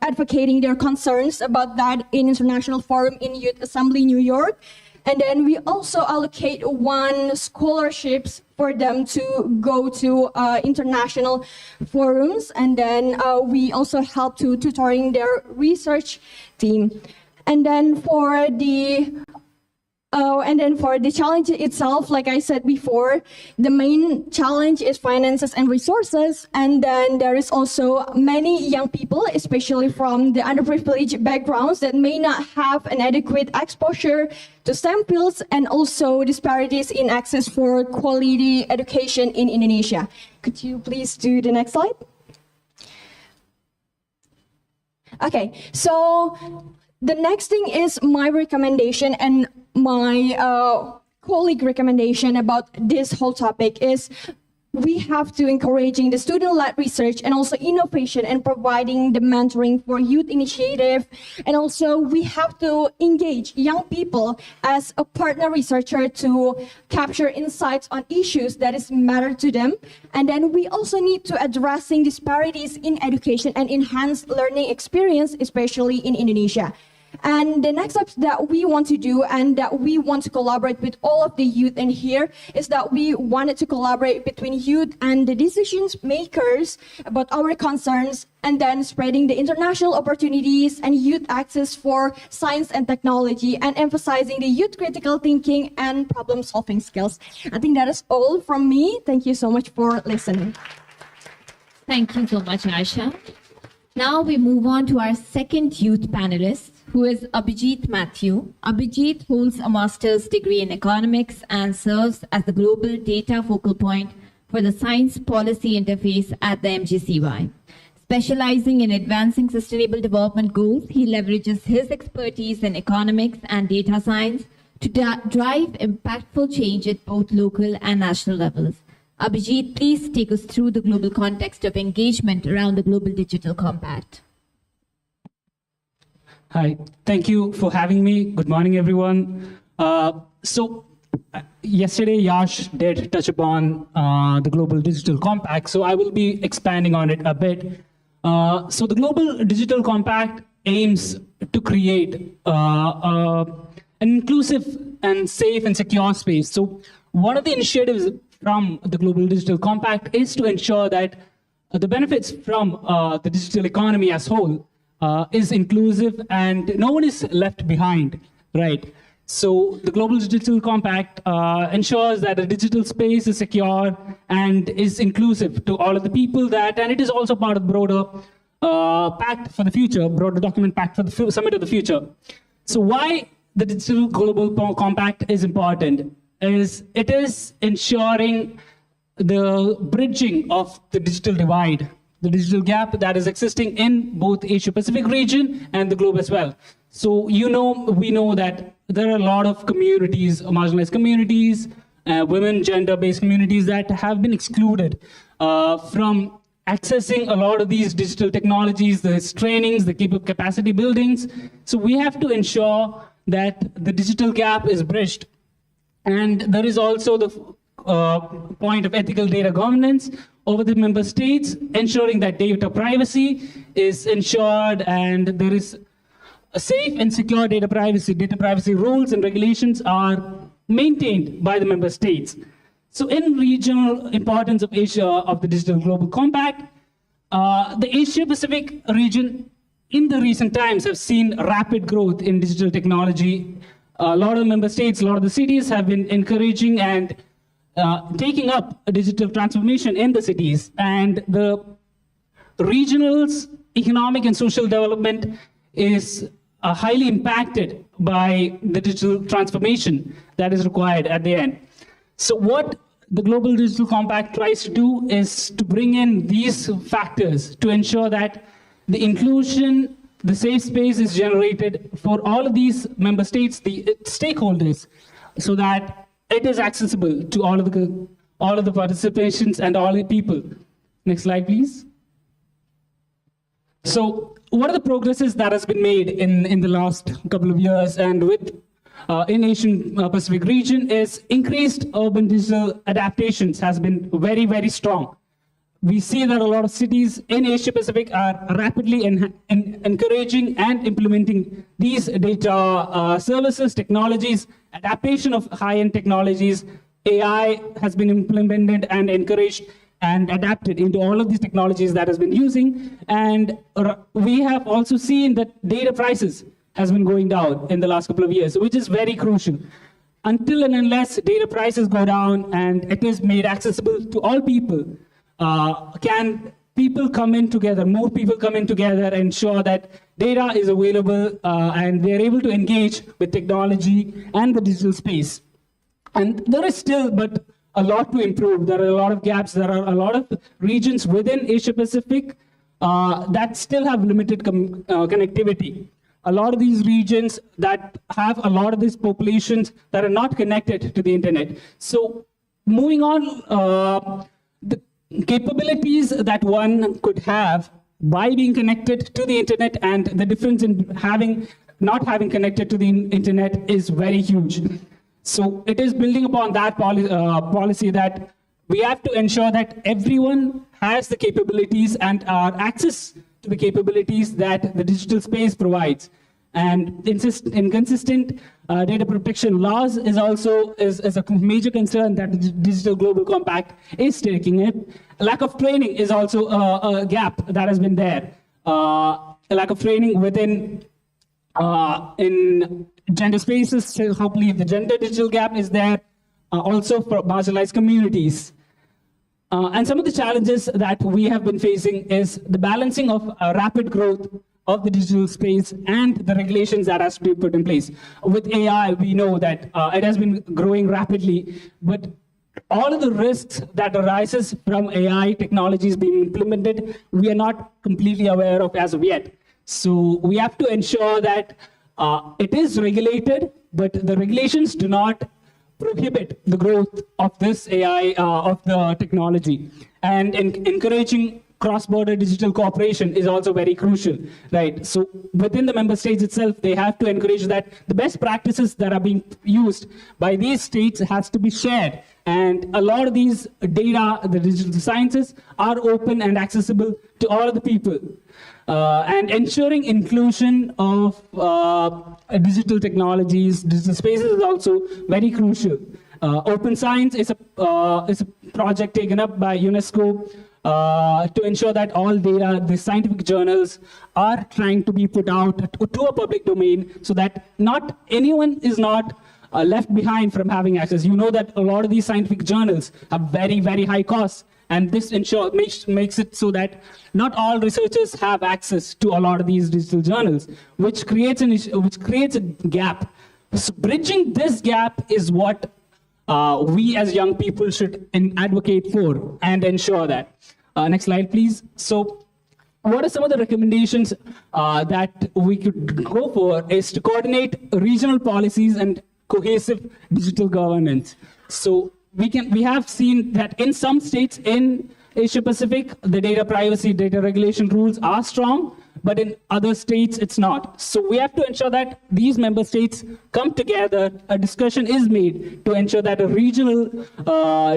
advocating their concerns about that in International Forum in Youth Assembly, New York. And then we also allocate one scholarships for them to go to international forums. And then we also help to tutoring their research team. And then for the challenge itself, like I said before, the main challenge is finances and resources. And then there is also many young people, especially from the underprivileged backgrounds, that may not have an adequate exposure to STEM fields, and also disparities in access for quality education in Indonesia. Could you please do the next slide? Okay, so the next thing is my recommendation and my colleague recommendation about this whole topic is we have to encouraging the student-led research and also innovation and providing the mentoring for youth initiative. And also we have to engage young people as a partner researcher to capture insights on issues that is matter to them. And then we also need to addressing disparities in education and enhance learning experience, especially in Indonesia. And the next steps that we want to do and that we want to collaborate with all of the youth in here is that we wanted to collaborate between youth and the decisions makers about our concerns, and then spreading the international opportunities and youth access for science and technology, and emphasizing the youth critical thinking and problem solving skills. I think that is all from me. Thank you so much for listening. Thank you so much, Aisha. Now we move on to our second youth panelist, who is Abhijit Matthew. Abhijit holds a master's degree in economics and serves as the global data focal point for the science policy interface at the MGCY. Specializing in advancing sustainable development goals, he leverages his expertise in economics and data science to drive impactful change at both local and national levels. Abhijit, please take us through the global context of engagement around the Global Digital Compact. Hi, thank you for having me. Good morning, everyone. Yesterday, Yash did touch upon the Global Digital Compact, so I will be expanding on it a bit. So the Global Digital Compact aims to create an inclusive and safe and secure space. So one of the initiatives from the Global Digital Compact is to ensure that the benefits from the digital economy as whole is inclusive and no one is left behind, right? So the Global Digital Compact ensures that the digital space is secure and is inclusive to all of the people and it is also part of the broader pact for the future, broader document pact for the Summit of the Future. So why the Digital Global Compact is important is it is ensuring the bridging of the digital divide, the digital gap that is existing in both Asia-Pacific region and the globe as well. So we know that there are a lot of communities, marginalized communities, women, gender-based communities that have been excluded from accessing a lot of these digital technologies, the trainings, the capacity buildings. So we have to ensure that the digital gap is bridged. And there is also the point of ethical data governance over the member states, ensuring that data privacy is ensured and there is a safe and secure data privacy. Data privacy rules and regulations are maintained by the member states. So in regional importance of Asia, of the Digital Global Compact, the Asia-Pacific region in the recent times have seen rapid growth in digital technology. A lot of the member states, a lot of the cities have been encouraging and taking up a digital transformation in the cities. And the regional's economic and social development is highly impacted by the digital transformation that is required at the end. So what the Global Digital Compact tries to do is to bring in these factors to ensure that the inclusion, the safe space is generated for all of these member states, the stakeholders, so that it is accessible to all of the participations and all the people. Next slide, please. So what are the progresses that has been made in the last couple of years and with in Asian Pacific region is increased urban digital adaptations has been very, very strong. We see that a lot of cities in Asia Pacific are rapidly encouraging and implementing these data services, technologies, adaptation of high-end technologies. AI has been implemented and encouraged and adapted into all of these technologies that has been using. And we have also seen that data prices has been going down in the last couple of years, which is very crucial. Until and unless data prices go down and it is made accessible to all people, can people come in together, more people come in together and ensure that data is available and they're able to engage with technology and the digital space. And there is still but a lot to improve. There are a lot of gaps. There are a lot of regions within Asia Pacific that still have limited connectivity. A lot of these regions that have a lot of these populations that are not connected to the internet. So moving on, the capabilities that one could have by being connected to the internet and the difference in not having connected to the internet is very huge. So it is building upon that policy that we have to ensure that everyone has the capabilities and access to the capabilities that the digital space provides. And inconsistent data protection laws is also a major concern that the Digital Global Compact is taking it. Lack of training is also a gap that has been there. A lack of training within in gender spaces, so hopefully the gender digital gap is there, also for marginalized communities. And some of the challenges that we have been facing is the balancing of rapid growth of the digital space and the regulations that has to be put in place. With AI, we know that it has been growing rapidly, but all of the risks that arises from AI technologies being implemented, we are not completely aware of as of yet. So we have to ensure that it is regulated, but the regulations do not prohibit the growth of this AI, of the technology. And encouraging cross-border digital cooperation is also very crucial, right? So within the member states itself, they have to encourage that the best practices that are being used by these states has to be shared. And a lot of these data, the digital sciences, are open and accessible to all of the people. And ensuring inclusion of digital technologies, digital spaces is also very crucial. Open Science is a project taken up by UNESCO to ensure that all data, the scientific journals, are trying to be put out to a public domain so that not anyone is not left behind from having access. You know that a lot of these scientific journals have very, very high costs, and this makes it so that not all researchers have access to a lot of these digital journals, which creates a gap. So bridging this gap is what we as young people should advocate for and ensure that. Next slide, please. So what are some of the recommendations that we could go for is to coordinate regional policies and cohesive digital governance. So we have seen that in some states in Asia Pacific, the data privacy, data regulation rules are strong, but in other states it's not. So we have to ensure that these member states come together, a discussion is made to ensure that a regional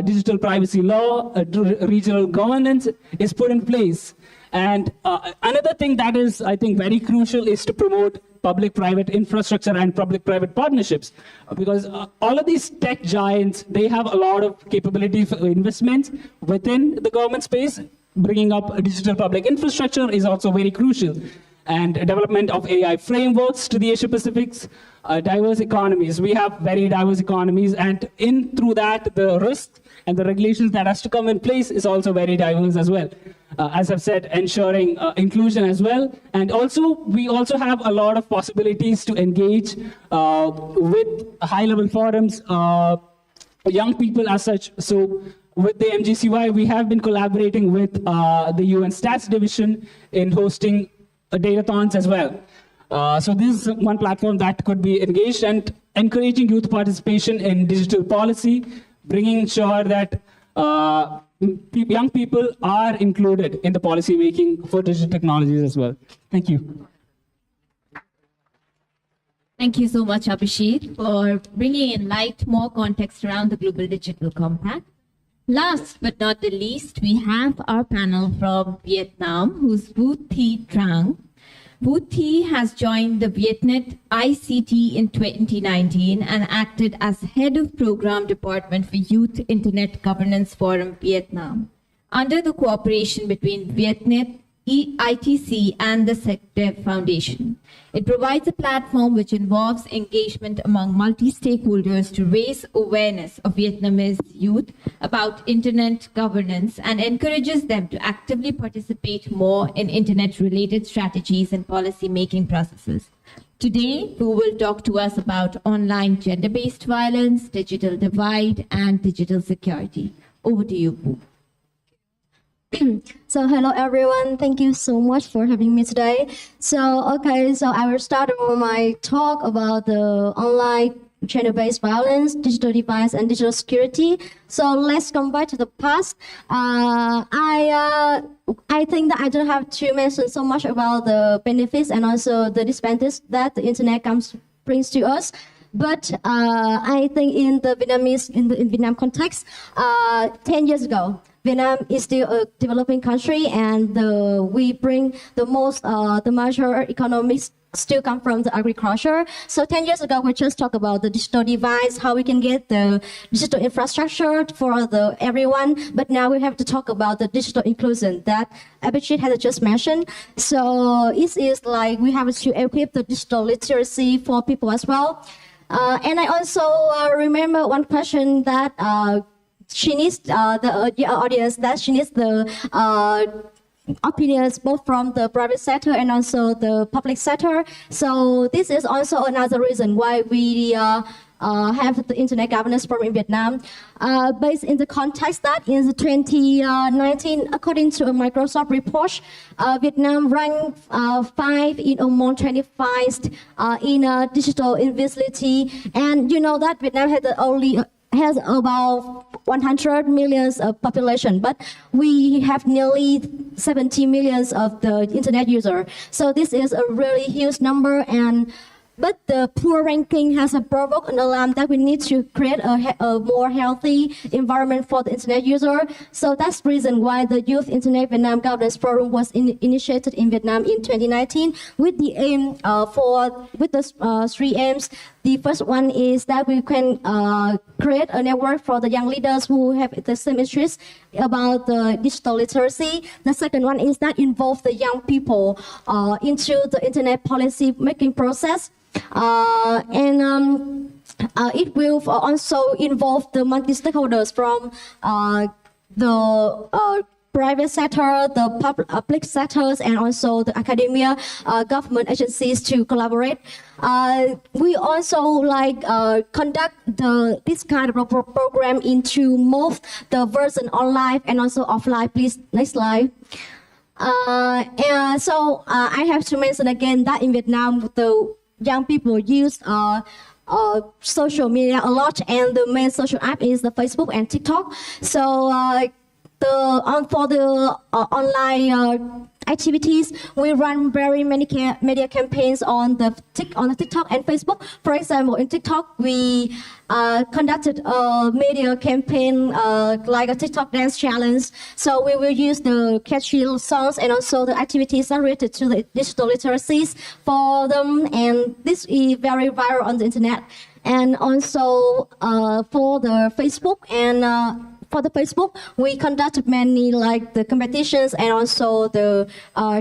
digital privacy law, a regional governance is put in place. And another thing that is, I think, very crucial is to promote public-private infrastructure and public-private partnerships, because all of these tech giants, they have a lot of capability for investments within the government space. Bringing up a digital public infrastructure is also very crucial. And development of AI frameworks to the Asia Pacific's diverse economies. We have very diverse economies, and through that, the risks and the regulations that has to come in place is also very diverse as well. As I've said, ensuring inclusion as well. And also, we also have a lot of possibilities to engage with high-level forums, young people as such. So with the MGCY, we have been collaborating with the UN Stats Division in hosting datathons as well. So this is one platform that could be engaged, and encouraging youth participation in digital policy, bringing sure that young people are included in the policy making for digital technologies as well. Thank you. Thank you so much, Abhishek, for bringing in light, more context around the Global Digital Compact. Last but not the least, we have our panel from Vietnam, who's Vu Thi Trang. Vu Thi has joined the Vietnet ICT in 2019 and acted as head of program department for Youth Internet Governance Forum Vietnam, under the cooperation between Vietnet, ITC, and the SecDev Foundation. It provides a platform which involves engagement among multi-stakeholders to raise awareness of Vietnamese youth about internet governance and encourages them to actively participate more in internet-related strategies and policy-making processes. Today, Vu will talk to us about online gender-based violence, digital divide, and digital security. Over to you, Vu. So hello everyone, thank you so much for having me today. So I will start my talk about the online gender-based violence, digital divide, and digital security. So let's come back to the past. I think that I don't have to mention so much about the benefits and also the disadvantages that the internet brings to us. But I think in the Vietnam context, 10 years ago, Vietnam is still a developing country, and we bring the major economies still come from the agriculture. So 10 years ago, we just talked about the digital device, how we can get the digital infrastructure for everyone. But now we have to talk about the digital inclusion that Abhishek has just mentioned. So it is like we have to equip the digital literacy for people as well. And I also remember one question that she needs the audience, that she needs the opinions both from the private sector and also the public sector. So this is also another reason why we have the Internet Governance Forum in Vietnam, based in the context that in 2019, according to a Microsoft report, Vietnam ranked 5 in among 25 in digital invisibility. And you know that Vietnam has about 100 million of population, but we have nearly 70 million of the internet user. So this is a really huge number, but the poor ranking has provoked an alarm that we need to create a more healthy environment for the internet user. So that's the reason why the Youth Internet Vietnam Governance Forum was initiated in Vietnam in 2019 with the aim with the 3 aims. The first one is that we can create a network for the young leaders who have the same interest about the digital literacy. The second one is that involve the young people into the internet policy making process. It will also involve the multi-stakeholders from the private sector, the public sectors, and also the academia, government agencies to collaborate. We also conduct this kind of program into both the version online and also offline. Please, next slide. I have to mention again that in Vietnam, the young people use social media a lot, and the main social app is the Facebook and TikTok. So for the online activities, we run very many media campaigns on the TikTok and Facebook. For example, in TikTok, we conducted a media campaign like a TikTok dance challenge. So we will use the catchy songs and also the activities related to the digital literacies for them, and this is very viral on the internet. And also for the Facebook we conduct many the competitions and also the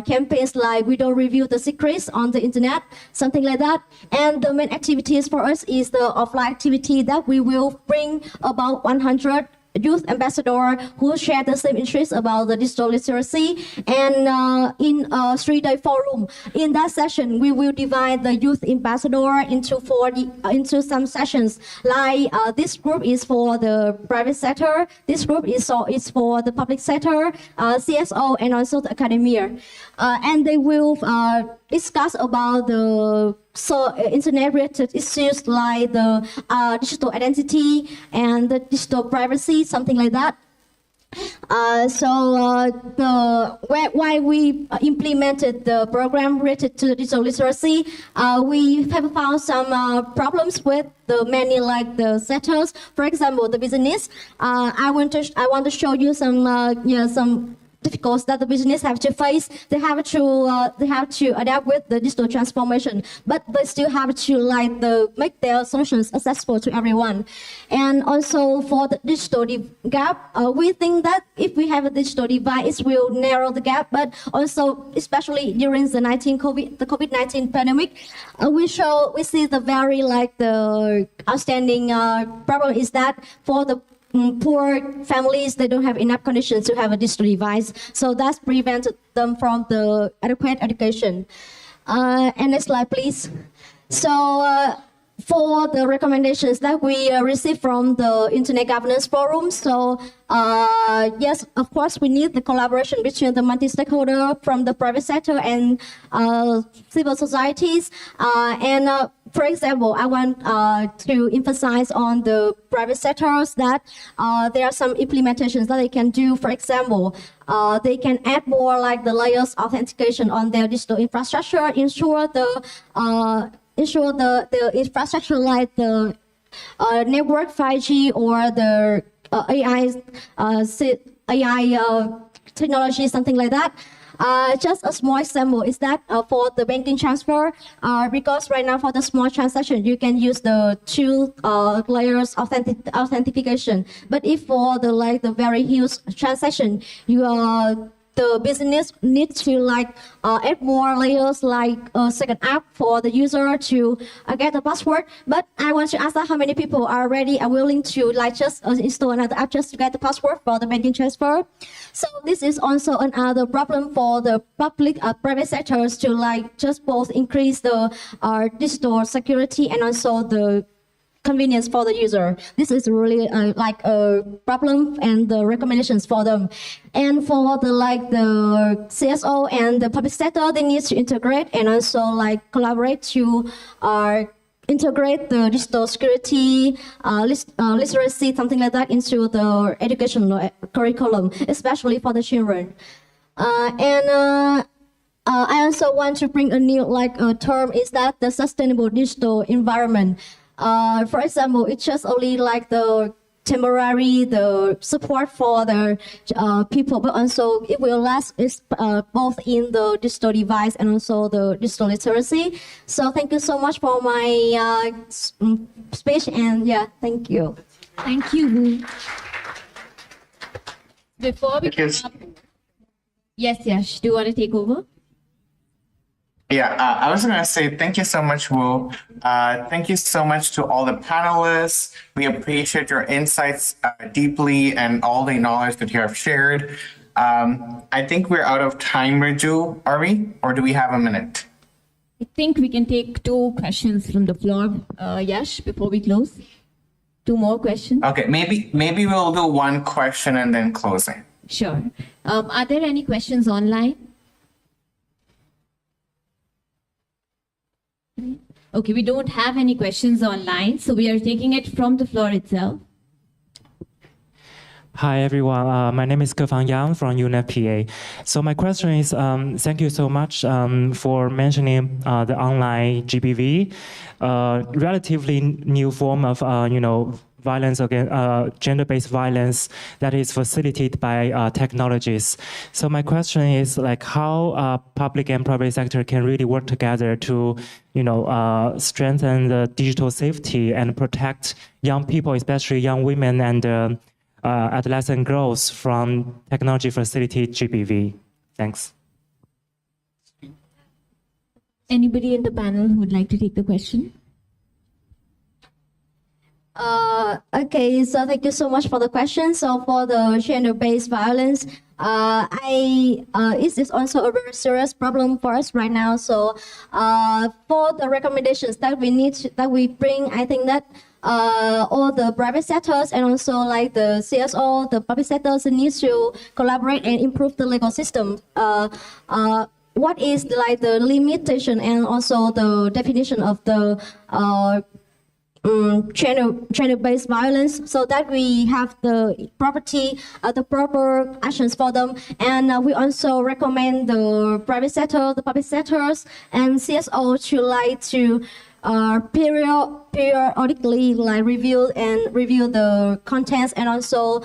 campaigns like we don't reveal the secrets on the internet, something like that. And the main activities for us is the offline activity that we will bring about 100 youth ambassador who share the same interests about the digital literacy, and in a 3-day forum. In that session, we will divide the youth ambassador into some sessions. Like this group is for the private sector, this group is for the public sector, CSO, and also the academia. And they will discuss about the internet-related issues like the digital identity and the digital privacy, something like that. Why we implemented the program related to digital literacy, we have found some problems with the many the sectors. For example, the business. I want to show you some difficulties that the business have to face. They have to adapt with the digital transformation, but they still have to make their solutions accessible to everyone. And also for the digital gap, we think that if we have a digital divide, it will narrow the gap. But also, especially during the COVID-19 pandemic, we see the very the outstanding problem is that for the poor families, they don't have enough conditions to have a digital device. So that's prevented them from the adequate education. And next slide, please. So for the recommendations that we received from the Internet Governance Forum, so yes, of course, we need the collaboration between the multi-stakeholder from the private sector and civil societies. For example, I want to emphasize on the private sectors that there are some implementations that they can do. For example, they can add more the layers of authentication on their digital infrastructure, ensure the infrastructure like the network 5G or the AI technology, something like that. Just a small example is that for the banking transfer, because right now for the small transaction, you can use the 2 layers authentication. But if for the very huge transaction, the business needs to add more layers like a second app for the user to get the password. But I want to ask how many people are willing to just install another app just to get the password for the banking transfer. So this is also another problem for the private sectors to just both increase the digital security and also the convenience for the user. This is really a problem and the recommendations for them. And for the the CSO and the public sector, they need to integrate and also collaborate to integrate the digital security, literacy, something like that into the educational curriculum, especially for the children. I also want to bring a new term is that the sustainable digital environment. For example, it's just only the temporary the support for the people, but also it will last both in the digital device and also the digital literacy. So thank you so much for my speech, and yeah, thank you. Thank you. Before we yes, Yash, do you want to take over? Yeah, I was going to say thank you so much, Wu. Thank you so much to all the panelists. We appreciate your insights deeply and all the knowledge that you have shared. I think we're out of time, Riju, are we? Or do we have a minute? I think we can take 2 questions from the floor, Yash, before we close. 2 more questions. Okay, maybe we'll do 1 question and then closing. Sure. Are there any questions online? Okay, we don't have any questions online, so we are taking it from the floor itself. Hi, everyone. My name is Kefang Yang from UNFPA. So my question is, thank you so much for mentioning the online GBV, relatively new form of, violence against gender-based violence that is facilitated by technologies. So my question is how public and private sector can really work together to, strengthen the digital safety and protect young people, especially young women and adolescent girls from technology facilitated GBV. Thanks. Anybody in the panel who would like to take the question? Okay, so thank you so much for the question. So for the gender-based violence, it is also a very serious problem for us right now. So for the recommendations that we bring, I think that all the private sectors and also like the CSO, the public sectors need to collaborate and improve the legal system. What is the limitation and also the definition of the gender-based violence, so that we have the proper actions for them. And we also recommend the private sector, the public sectors, and CSO to periodically review the contents and also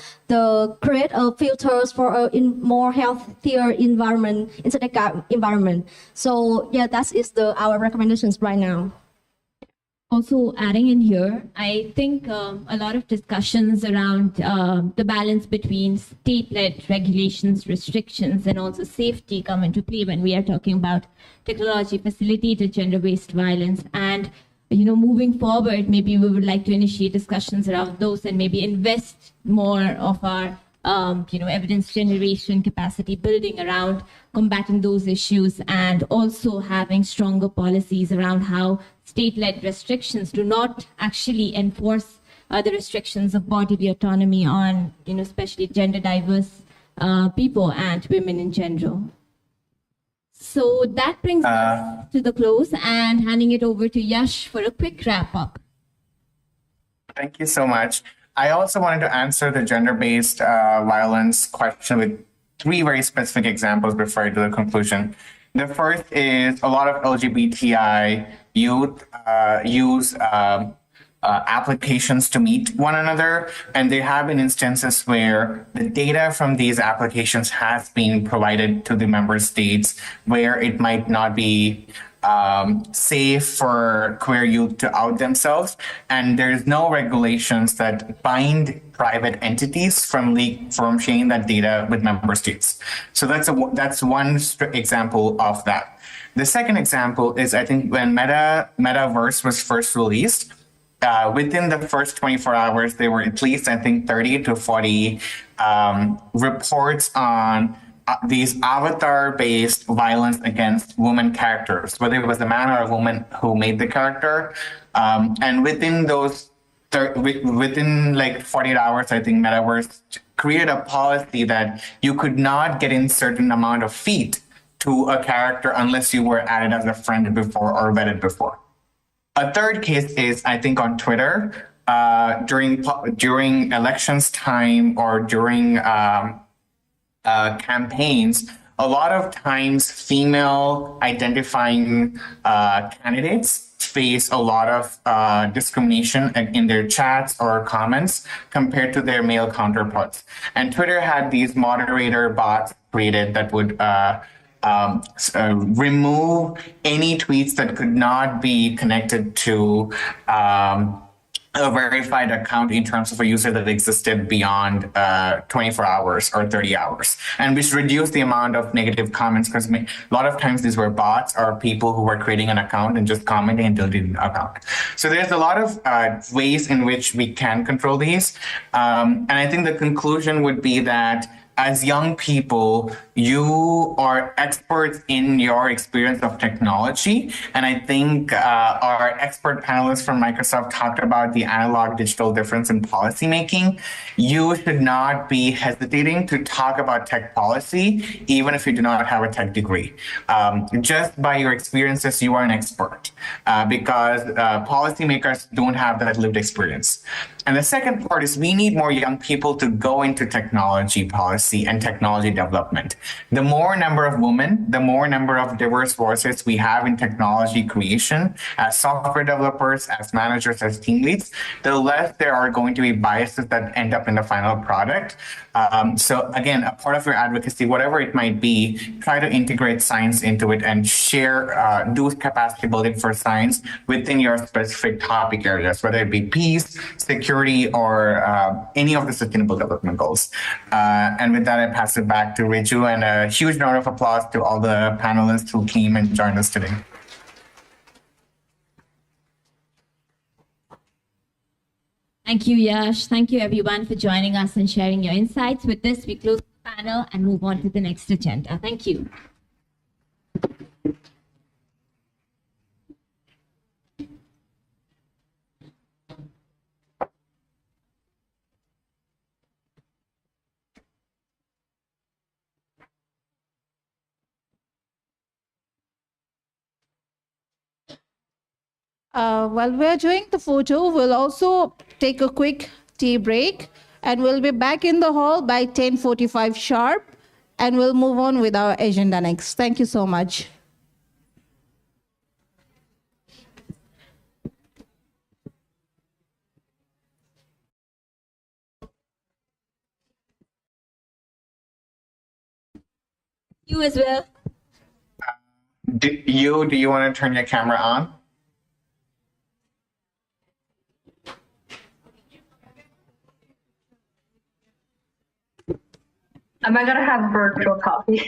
create filters for a more healthier environment, internet environment. So yeah, that is our recommendations right now. Also adding in here, I think a lot of discussions around the balance between state-led regulations, restrictions, and also safety come into play when we are talking about technology facilitated gender-based violence. And moving forward, maybe we would like to initiate discussions around those and maybe invest more of our evidence generation, capacity building around combating those issues, and also having stronger policies around how state-led restrictions do not actually enforce the restrictions of bodily autonomy on, especially gender diverse people and women in general. So that brings us to the close, and handing it over to Yash for a quick wrap up. Thank you so much. I also wanted to answer the gender-based violence question with 3 very specific examples before I do the conclusion. The first is a lot of LGBTI youth use applications to meet one another, and there have been instances where the data from these applications has been provided to the member states where it might not be safe for queer youth to out themselves, and there's no regulations that bind private entities from sharing that data with member states. So that's one example of that. The second example is, I think, when Metaverse was first released, within the first 24 hours, there were at least, I think, 30 to 40 reports on these avatar-based violence against women characters, whether it was a man or a woman who made the character. And within those, within 48 hours, I think Metaverse created a policy that you could not get in certain amount of feet to a character unless you were added as a friend before or vetted before. A third case is, I think, on Twitter, during elections time or during campaigns, a lot of times female identifying candidates face a lot of discrimination in their chats or comments compared to their male counterparts. And Twitter had these moderator bots created that would remove any tweets that could not be connected to a verified account in terms of a user that existed beyond 24 hours or 30 hours, and which reduced the amount of negative comments, because a lot of times these were bots or people who were creating an account and just commenting and deleting the account. So there's a lot of ways in which we can control these. And I think the conclusion would be that as young people, you are experts in your experience of technology. And I think our expert panelists from Microsoft talked about the analog digital difference in policymaking. You should not be hesitating to talk about tech policy, even if you do not have a tech degree. Just by your experiences, you are an expert because policymakers don't have that lived experience. And the second part is we need more young people to go into technology policy and technology development. The more number of women, the more number of diverse voices we have in technology creation as software developers, as managers, as team leads, the less there are going to be biases that end up in the final product. So again, a part of your advocacy, whatever it might be, try to integrate science into it and share, do capacity building for science within your specific topic areas, whether it be peace, security, or any of the sustainable development goals. And with that, I pass it back to Riju, and a huge round of applause to all the panelists who came and joined us today. Thank you, Yash. Thank you, everyone, for joining us and sharing your insights. With this, we close the panel and move on to the next agenda. Thank you. While we're doing the photo, we'll also take a quick tea break, and we'll be back in the hall by 10:45 sharp, and we'll move on with our agenda next. Thank you so much. You as well. Do you want to turn your camera on? Am I gonna have virtual coffee?